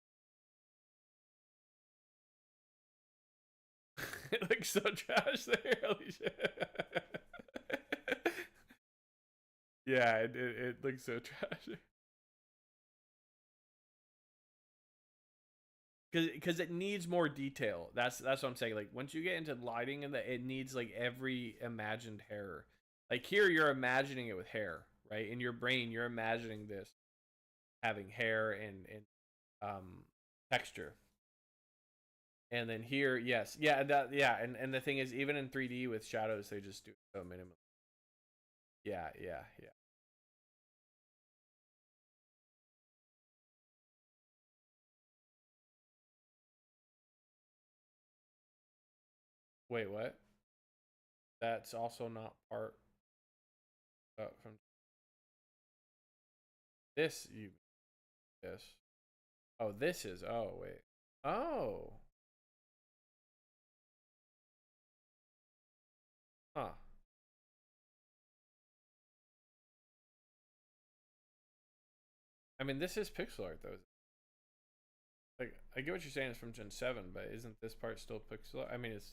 Speaker 4: It looks so trash there. Holy shit. Yeah, it looks so trash. Because it needs more detail. That's what I'm saying. Like once you get into lighting and it needs like every imagined hair. Like here, you're imagining it with hair, right? In your brain, you're imagining this having hair and texture. And then here, yes, yeah, and the thing is, even in 3D with shadows, they just do it so minimally. Yeah. Wait, what? That's also not part from this. Yes. Oh, this is. Oh, wait. Oh. Huh. I mean, this is pixel art though. Like, I get what you're saying. It's from Gen 7, but isn't this part still pixel art? I mean, it's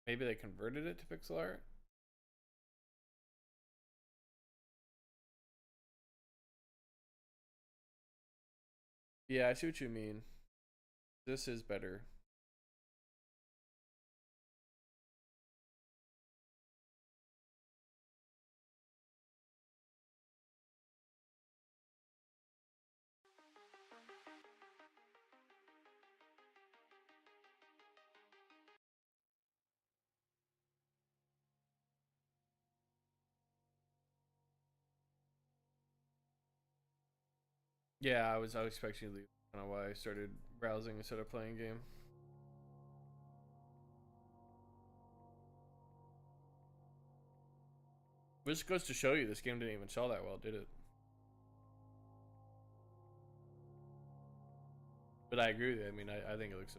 Speaker 4: maybe they converted it to pixel art. Yeah, I see what you mean. This is better. Yeah, I was expecting you to leave. Kind of why I started browsing instead of playing game. This goes to show you this game didn't even sell that well, did it? But I agree with you. I mean, I think it looks.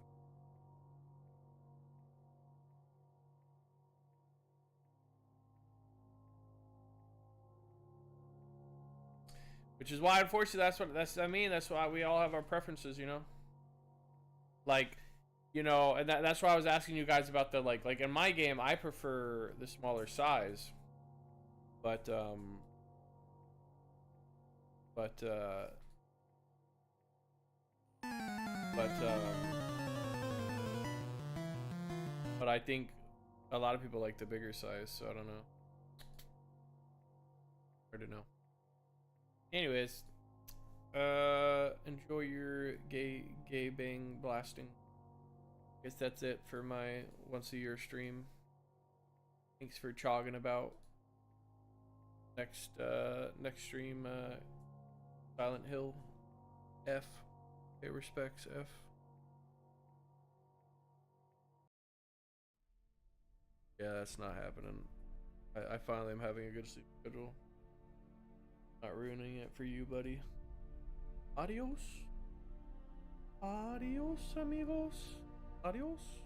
Speaker 4: Which is why, unfortunately, that's why we all have our preferences, you know. Like, you know, and that's why I was asking you guys about the like in my game, I prefer the smaller size, but I think a lot of people like the bigger size, so I don't know. Hard to know. Anyways, enjoy your gay bang blasting. Guess that's it for my once a year stream. Thanks for chogging about. Next stream, Silent Hill F. Okay, respects F. Yeah, that's not happening. I finally am having a good sleep schedule. Not ruining it for you, buddy. Adios. Adios, amigos. Adios.